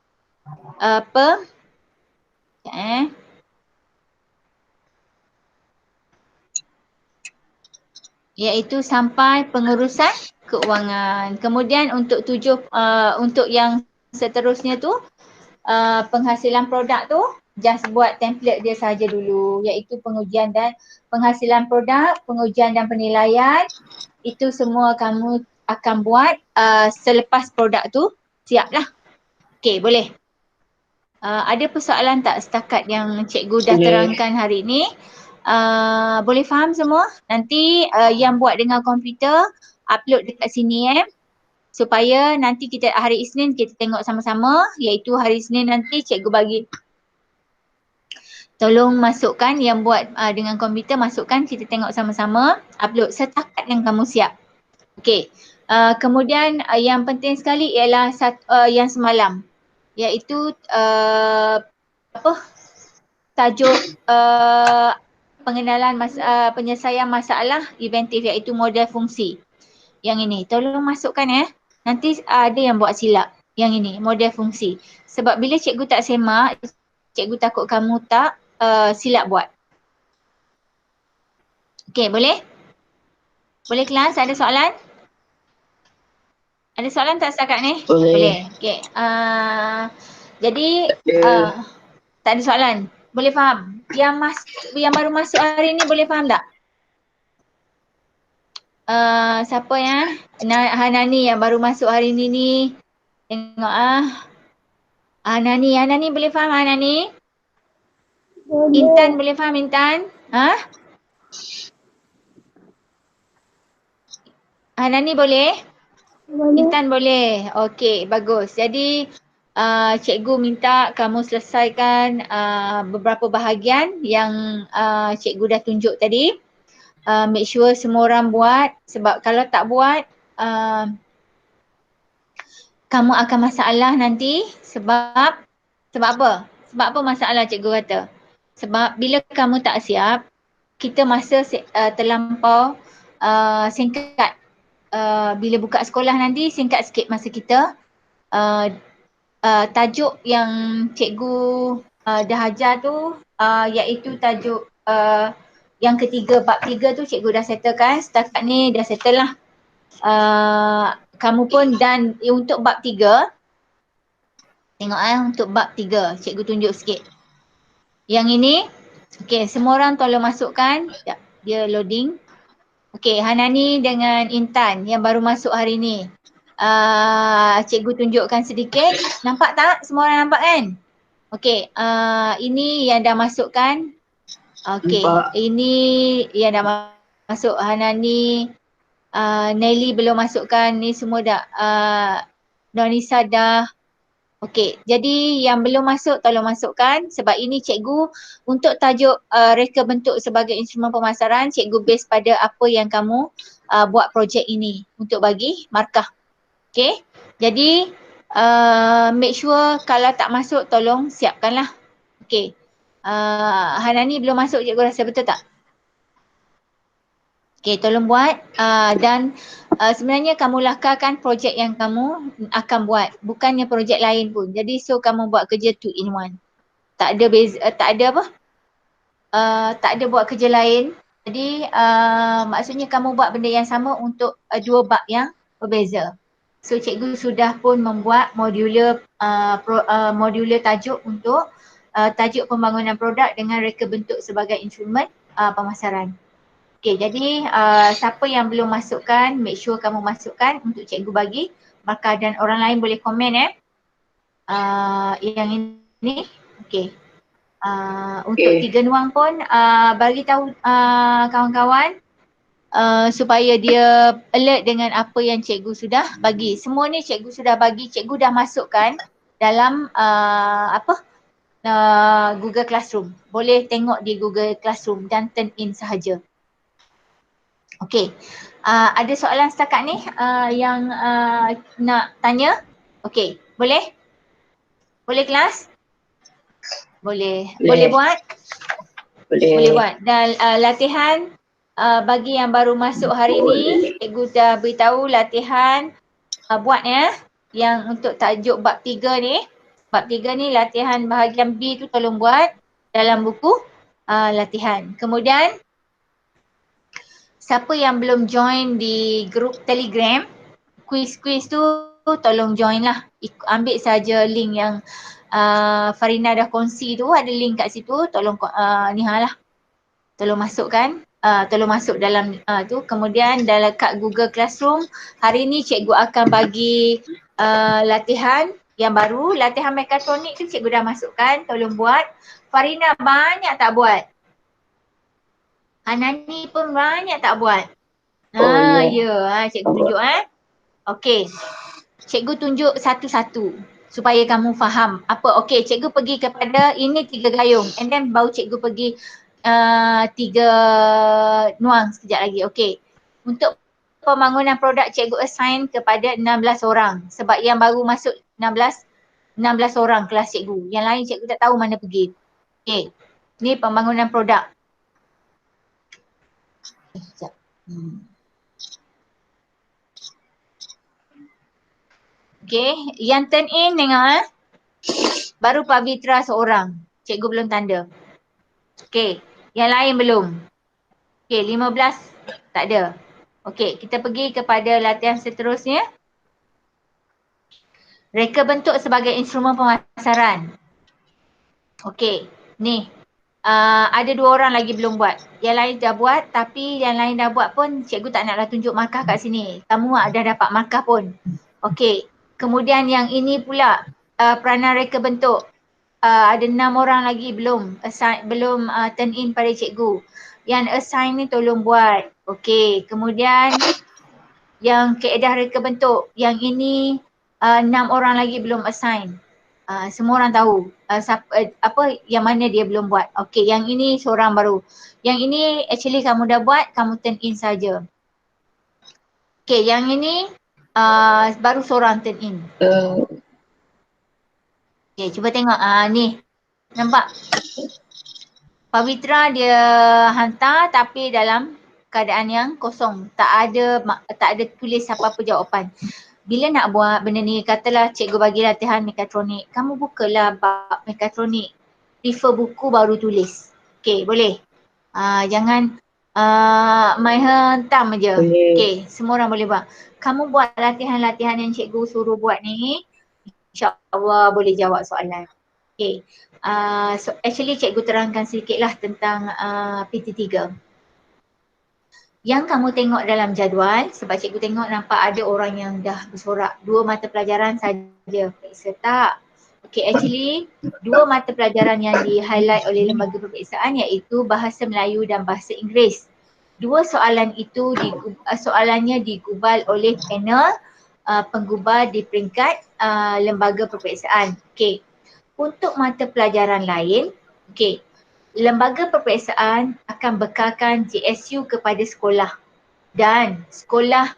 iaitu sampai pengurusan keuangan. Kemudian untuk untuk yang seterusnya tu penghasilan produk tu just buat template dia saja dulu, iaitu pengujian dan penghasilan produk, pengujian dan penilaian. Itu semua kamu akan buat selepas produk tu siap lah. Okay, boleh. Ada persoalan tak setakat yang cikgu dah terangkan hari ni? Boleh faham semua? Nanti yang buat dengan komputer upload dekat sini supaya nanti kita hari Isnin kita tengok sama-sama, iaitu hari Isnin nanti cikgu bagi tolong masukkan yang buat dengan komputer, masukkan kita tengok sama-sama, upload setakat yang kamu siap. Okey. Kemudian yang penting sekali ialah yang semalam, iaitu tajuk pengenalan penyelesaian masalah inventif, iaitu model fungsi. Yang ini tolong masukkan nanti ada yang buat silap. Yang ini model fungsi. Sebab bila cikgu tak semak, cikgu takut kamu tak silap buat. Okey, boleh? Boleh kelas? Ada soalan? Ada soalan tak setakat ni? Boleh. Okey. Jadi tak ada soalan. Boleh faham? Yang baru masuk hari ni boleh faham tak? Siapa Hanani yang baru masuk hari ni tengok Hanani boleh faham Hanani? Intan boleh faham Intan? Hanani boleh? Intan boleh. Okey, bagus. Jadi cikgu minta kamu selesaikan beberapa bahagian yang cikgu dah tunjuk tadi. Make sure semua orang buat, sebab kalau tak buat kamu akan masalah nanti. Sebab apa? Sebab apa masalah cikgu kata? Sebab bila kamu tak siap, kita masa terlampau singkat. Bila buka sekolah nanti singkat sikit masa kita. Tajuk yang cikgu dah ajar tu iaitu tajuk yang ketiga, bab 3 tu cikgu dah settlekan. Setakat ni dah settle lah. Kamu pun dan untuk bab 3, tengok untuk bab 3 cikgu tunjuk sikit. Yang ini, okey, semua orang tolong masukkan. Sekejap, dia loading. Okey, Hanani dengan Intan yang baru masuk hari ni. Cikgu tunjukkan sedikit. Nampak tak? Semua orang nampak kan? Okey, ini yang dah masukkan. Okey, ini yang dah masuk. Hanani, Nelly belum masukkan. Ni semua dah. Nonisa dah. Okey, jadi yang belum masuk tolong masukkan, sebab ini cikgu untuk tajuk reka bentuk sebagai instrumen pemasaran, cikgu base pada apa yang kamu buat projek ini untuk bagi markah. Okey, jadi make sure kalau tak masuk tolong siapkanlah. Okey, Hanani belum masuk, cikgu rasa, betul tak? Okey, tolong buat dan sebenarnya kamu lakarkan projek yang kamu akan buat, bukannya projek lain pun. Jadi so kamu buat kerja 2 in 1. Tak ada tak ada buat kerja lain. Jadi maksudnya kamu buat benda yang sama untuk 2 bab yang berbeza. So cikgu sudah pun membuat modular tajuk untuk tajuk pembangunan produk dengan reka bentuk sebagai instrumen pemasaran. Okey, jadi siapa yang belum masukkan, make sure kamu masukkan untuk cikgu bagi markah, dan orang lain boleh komen yang ini. Okey. Untuk Tiga Nuang pun bagi tahu kawan-kawan supaya dia alert dengan apa yang cikgu sudah bagi. Semua ni cikgu sudah bagi, cikgu dah masukkan dalam Google Classroom. Boleh tengok di Google Classroom dan turn in sahaja. Okey, ada soalan setakat ni yang nak tanya? Okey, boleh? Boleh kelas? Boleh. Boleh buat? Boleh buat. Dan latihan bagi yang baru masuk hari ni, cikgu dah beritahu latihan buat ya. Yang untuk tajuk bab 3 ni. Bab 3 ni latihan bahagian B tu tolong buat dalam buku latihan. Kemudian siapa yang belum join di grup Telegram, kuis-kuis tu tolong join lah. Ambil saja link yang Farina dah kongsi tu, ada link kat situ, tolong lah. Tolong masukkan. Tolong masuk dalam tu. Kemudian dalam kat Google Classroom, hari ni cikgu akan bagi latihan yang baru. Latihan mekatronik tu cikgu dah masukkan, tolong buat. Farina banyak tak buat. Hanani pun banyak tak buat. Cikgu tunjuk Okey. Cikgu tunjuk satu-satu supaya kamu faham apa. Okey, cikgu pergi kepada ini 3 gayung and then baru cikgu pergi 3 nuang sekejap lagi. Okey. Untuk pembangunan produk cikgu assign kepada 16 orang sebab yang baru masuk 16 orang kelas cikgu. Yang lain cikgu tak tahu mana pergi. Okey. Ni pembangunan produk. Sekejap. Okay, yang turn in tengok baru Pavitra seorang. Cikgu belum tanda. Okay, yang lain belum. Okay, 15 tak ada. Okay, kita pergi kepada latihan seterusnya. Reka bentuk sebagai instrumen pemasaran. Okay, ni. Ada 2 orang lagi belum buat. Yang lain dah buat tapi yang lain dah buat pun cikgu tak naklah tunjuk markah kat sini. Kamu dah dapat markah pun. Okay. Kemudian yang ini pula peranan reka bentuk. Ada 6 orang lagi belum turn in pada cikgu. Yang assign ni tolong buat. Okey, kemudian yang kaedah reka bentuk. Yang ini 6 orang lagi belum assign. Semua orang tahu yang mana dia belum buat. Okey, yang ini seorang baru. Yang ini actually kamu dah buat, kamu turn in saja. Okey, yang ini baru seorang turn in. Okay, cuba tengok. Ni. Nampak? Pavitra dia hantar tapi dalam keadaan yang kosong. Tak ada tulis apa-apa jawapan. Bila nak buat benda ni, katalah cikgu bagi latihan mekatronik. Kamu bukalah bab mekatronik. Refer buku baru tulis. Okay, boleh? Jangan main hentam je. Okay, semua orang boleh buat. Kamu buat latihan-latihan yang cikgu suruh buat ni, InsyaAllah boleh jawab soalan. Okay. So actually cikgu terangkan sedikit lah tentang PT3. Yang kamu tengok dalam jadual, sebab cikgu tengok nampak ada orang yang dah bersorak 2 mata pelajaran saja periksa tak. Okay, actually 2 mata pelajaran yang di highlight oleh lembaga peperiksaan iaitu bahasa Melayu dan bahasa Inggeris. 2 soalan itu soalannya digubal oleh panel penggubar di peringkat lembaga peperiksaan. Okey. Untuk mata pelajaran lain, okey. Lembaga peperiksaan akan bekalkan JSU kepada sekolah dan sekolah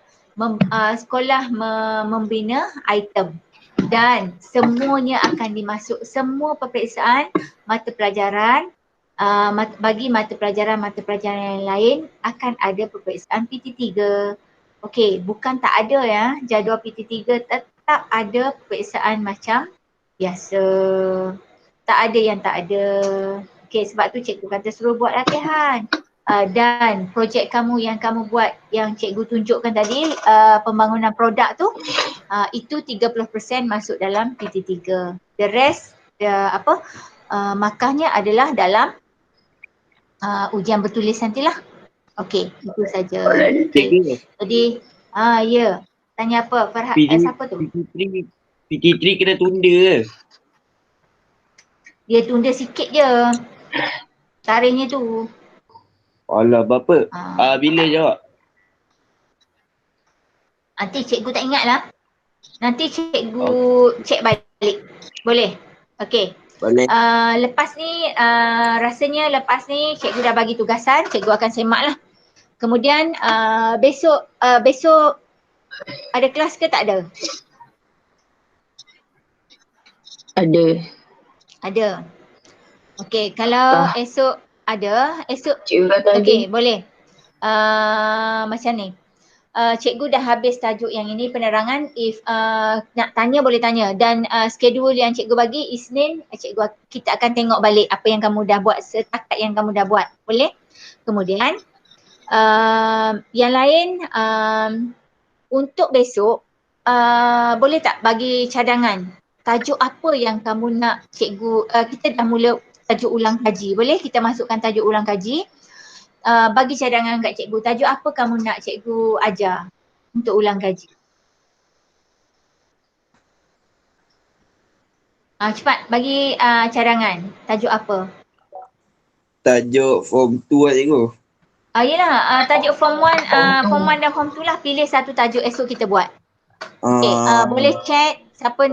membina item dan semuanya akan dimasuk, semua peperiksaan mata pelajaran bagi mata pelajaran yang lain akan ada peperiksaan PT3. Okey, bukan tak ada ya, jadual PT3 tetap ada peperiksaan macam biasa. Tak ada yang tak ada. Okey, sebab tu cikgu kata suruh buat latihan. Dan projek kamu yang kamu buat yang cikgu tunjukkan tadi, pembangunan produk tu, itu 30% masuk dalam PT3. The rest, markahnya adalah dalam ujian bertulis nantilah. Okey, itu saja. Okay. Jadi, ya. Tanya apa? Farhad, siapa tu? PT3 kena tunda ke? Dia tunda sikit je. Tarikhnya tu. Alah, berapa? Bila jawab? Nanti cikgu tak ingat lah. Nanti cikgu cek balik. Boleh? Okey. Boleh. Lepas ni, rasanya lepas ni cikgu dah bagi tugasan, cikgu akan semak lah. Kemudian besok ada kelas ke tak ada? Ada. Okey, kalau esok ada, esok okey, boleh. macam ni. Cikgu dah habis tajuk yang ini penerangan. If nak tanya boleh tanya. Dan schedule yang cikgu bagi Isnin, kita akan tengok balik apa yang kamu dah buat setakat yang kamu dah buat. Boleh? Kemudian yang lain untuk besok boleh tak bagi cadangan tajuk apa yang kamu nak cikgu, kita dah mula tajuk ulang kaji. Boleh kita masukkan tajuk ulang kaji. Bagi cadangan kat cikgu, tajuk apa kamu nak cikgu ajar untuk ulang kaji? Cepat bagi cadangan, tajuk apa? Tajuk form 2 lah cikgu. Yelah, tajuk form 1, form 1 dan form 2 lah, pilih satu tajuk esok kita buat. Okay, boleh chat siapa?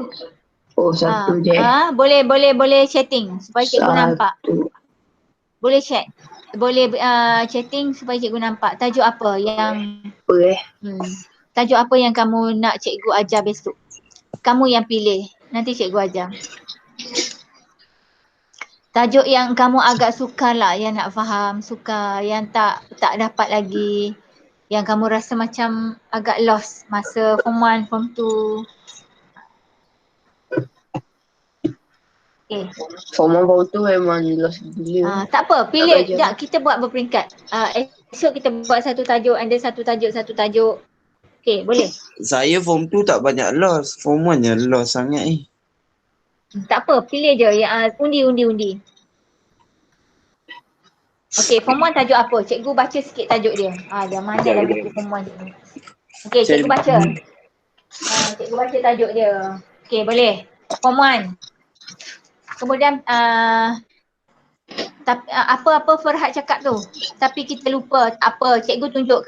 Oh, satu je. Boleh chatting supaya cikgu nampak. Satu. Boleh chat. Boleh chatting supaya cikgu nampak tajuk apa yang tajuk apa yang kamu nak cikgu ajar besok. Kamu yang pilih, nanti cikgu ajar. Tajuk yang kamu agak sukar lah, yang nak faham, sukar, yang tak dapat lagi, yang kamu rasa macam agak lost masa form 1, form 2. Okay. Form 1, form 2 memang lost gila. Tak apa, pilih. Sekejap, kita buat berperingkat. Esok kita buat satu tajuk, and then satu tajuk. Okay, boleh? Saya form 2 tak banyak lost. Form 1 je lost sangat ni. Tak apa, pilih je. Undi. Okay, form 1 tajuk apa? Cikgu baca sikit tajuk dia. Dia mana dah buku form 1 ni. Okay, cikgu baca. Cikgu baca tajuk dia. Okay, boleh. Form 1. Kemudian apa Farhad cakap tu, tapi kita lupa, tak apa, cikgu tunjuk,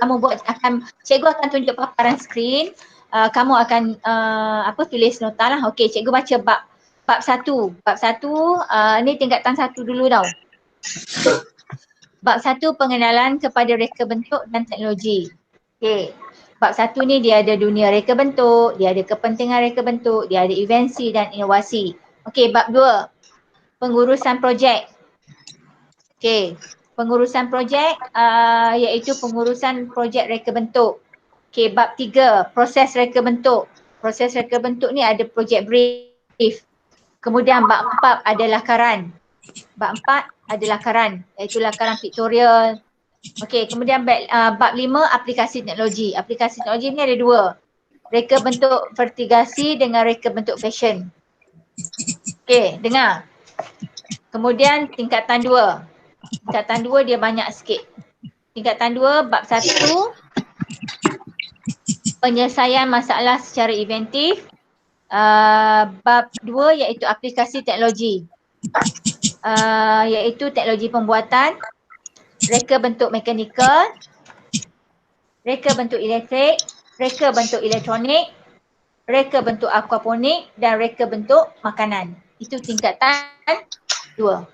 cikgu akan tunjuk paparan skrin, kamu akan tulis nota lah. Okey, cikgu baca bab 1. Ni tingkatan 1 dulu tau. Bab 1, pengenalan kepada reka bentuk dan teknologi. Okey. Bab 1 ni dia ada dunia reka bentuk, dia ada kepentingan reka bentuk, dia ada invensi dan inovasi. Okey, bab 2, pengurusan projek. Okey, pengurusan projek iaitu pengurusan projek reka bentuk. Okey, bab 3, proses reka bentuk. Proses reka bentuk ni ada projek brief. Kemudian bab 4 ada lakaran. Bab 4 ada lakaran, iaitu lakaran pictorial. Okey, kemudian bab 5 aplikasi teknologi. Aplikasi teknologi ni ada 2. Reka bentuk vertigasi dengan reka bentuk fashion. Okey, dengar. Kemudian tingkatan 2. Tingkatan 2 dia banyak sikit. Tingkatan 2 bab 1, penyelesaian masalah secara inventif. Bab 2 iaitu aplikasi teknologi. Iaitu teknologi pembuatan, reka bentuk mekanikal, reka bentuk elektrik, reka bentuk elektronik, reka bentuk aquaponik dan reka bentuk makanan. Itu tingkatan 2.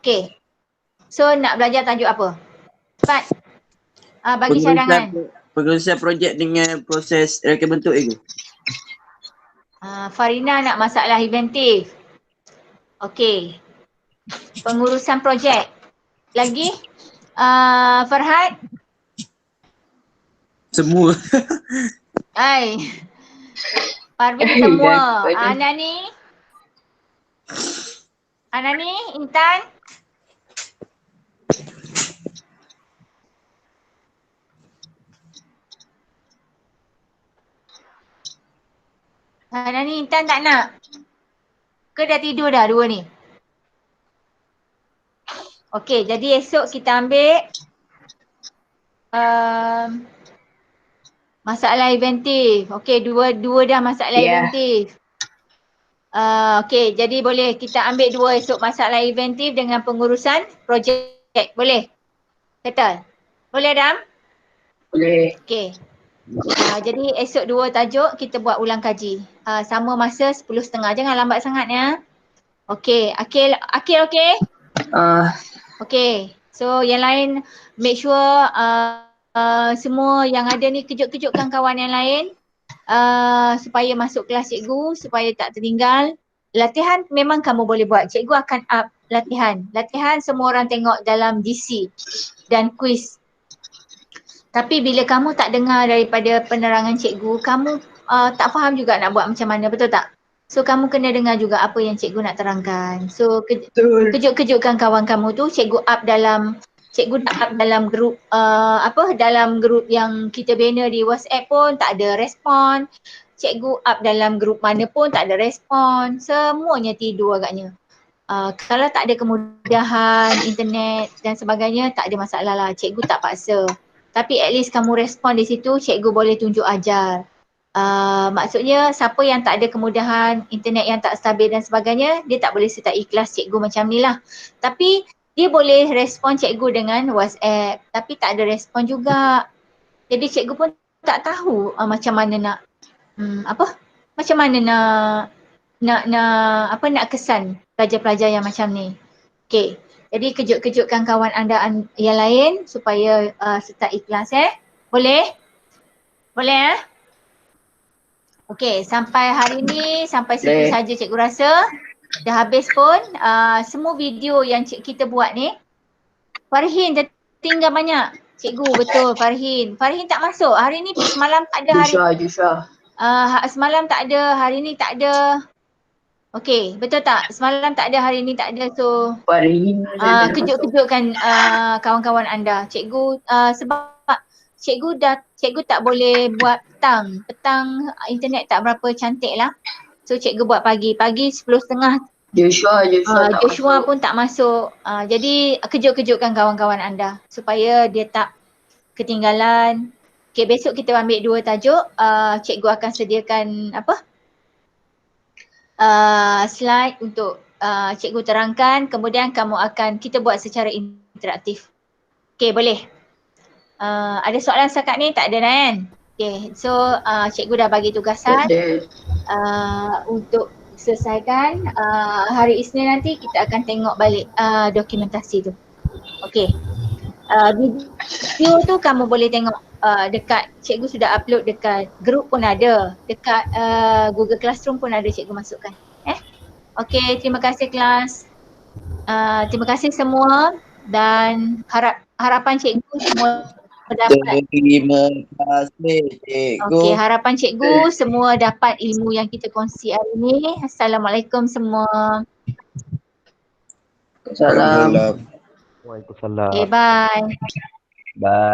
Okey. So nak belajar tajuk apa? Cepat. Bagi cadangan. Pengurusan projek dengan proses reka bentuk itu. Farina nak masalah inventif. Okey. Pengurusan projek. Lagi? Farhad? Semua. Parvin semua. Anani, Intan? Anani, Intan tak nak? Ke dah tidur dah dua ni? Okey, jadi esok kita ambil masalah inventif. Okey, dua dah masalah inventif. Okey, jadi boleh kita ambil 2 esok masalah inventif dengan pengurusan projek. Boleh? Settle? Boleh, Adam? Boleh. Okey. Jadi esok 2 tajuk kita buat ulang kaji. Sama masa 10.30. Jangan lambat sangat ya. Okey, Akil okey? Okey. So yang lain make sure semua yang ada ni kejut-kejutkan kawan yang lain supaya masuk kelas cikgu, supaya tak tertinggal. Latihan memang kamu boleh buat. Cikgu akan up latihan. Latihan semua orang tengok dalam GC dan quiz. Tapi bila kamu tak dengar daripada penerangan cikgu, kamu tak faham juga nak buat macam mana, betul tak? So kamu kena dengar juga apa yang cikgu nak terangkan. So Betul. kejut-kejutkan kawan kamu tu, cikgu up dalam grup dalam grup yang kita bina di WhatsApp pun tak ada respon. Cikgu up dalam grup mana pun tak ada respon. Semuanya tidur agaknya. Kalau tak ada kemudahan internet dan sebagainya, tak ada masalah lah. Cikgu tak paksa. Tapi at least kamu respon di situ, cikgu boleh tunjuk ajar. Maksudnya siapa yang tak ada kemudahan internet yang tak stabil dan sebagainya, dia tak boleh sertai kelas cikgu macam ni lah. Tapi dia boleh respon cikgu dengan WhatsApp. Tapi tak ada respon juga. Jadi cikgu pun tak tahu macam mana nak macam mana nak kesan pelajar-pelajar yang macam ni. Okey. Jadi kejut-kejutkan kawan anda yang lain supaya sertai kelas Boleh? Boleh Okey, sampai hari ni, sampai situ saja cikgu rasa. Dah habis pun semua video yang kita buat ni. Farhin tinggal banyak. Cikgu betul Farhin. Farhin tak masuk. Hari ni semalam tak ada Joshua. semalam tak ada, hari ni tak ada. Okey, betul tak? Semalam tak ada, hari ni tak ada. So Farhin. kejut-kejutkan kawan-kawan anda. Cikgu sebab cikgu tak boleh buat petang internet tak berapa cantik lah. So cikgu buat pagi 10:30. Joshua pun tak masuk. Jadi kejut-kejutkan kawan-kawan anda supaya dia tak ketinggalan. Okay, besok kita ambil 2 tajuk. Cikgu akan sediakan slide untuk cikgu terangkan. Kemudian kita buat secara interaktif. Okay, boleh? Ada soalan setakat ni? Tak ada kan? Okay, so cikgu dah bagi tugasan untuk selesaikan. Hari Isnin nanti kita akan tengok balik dokumentasi tu. Okay. Video tu kamu boleh tengok dekat, cikgu sudah upload dekat grup pun ada. Dekat Google Classroom pun ada cikgu masukkan. Okay, terima kasih kelas. Terima kasih semua dan harapan cikgu semua dapat. Terima kasih cikgu. Okey, harapan cikgu semua dapat ilmu yang kita kongsi hari ini. Assalamualaikum semua. Salam. Waalaikumsalam. Okay, bye. Bye.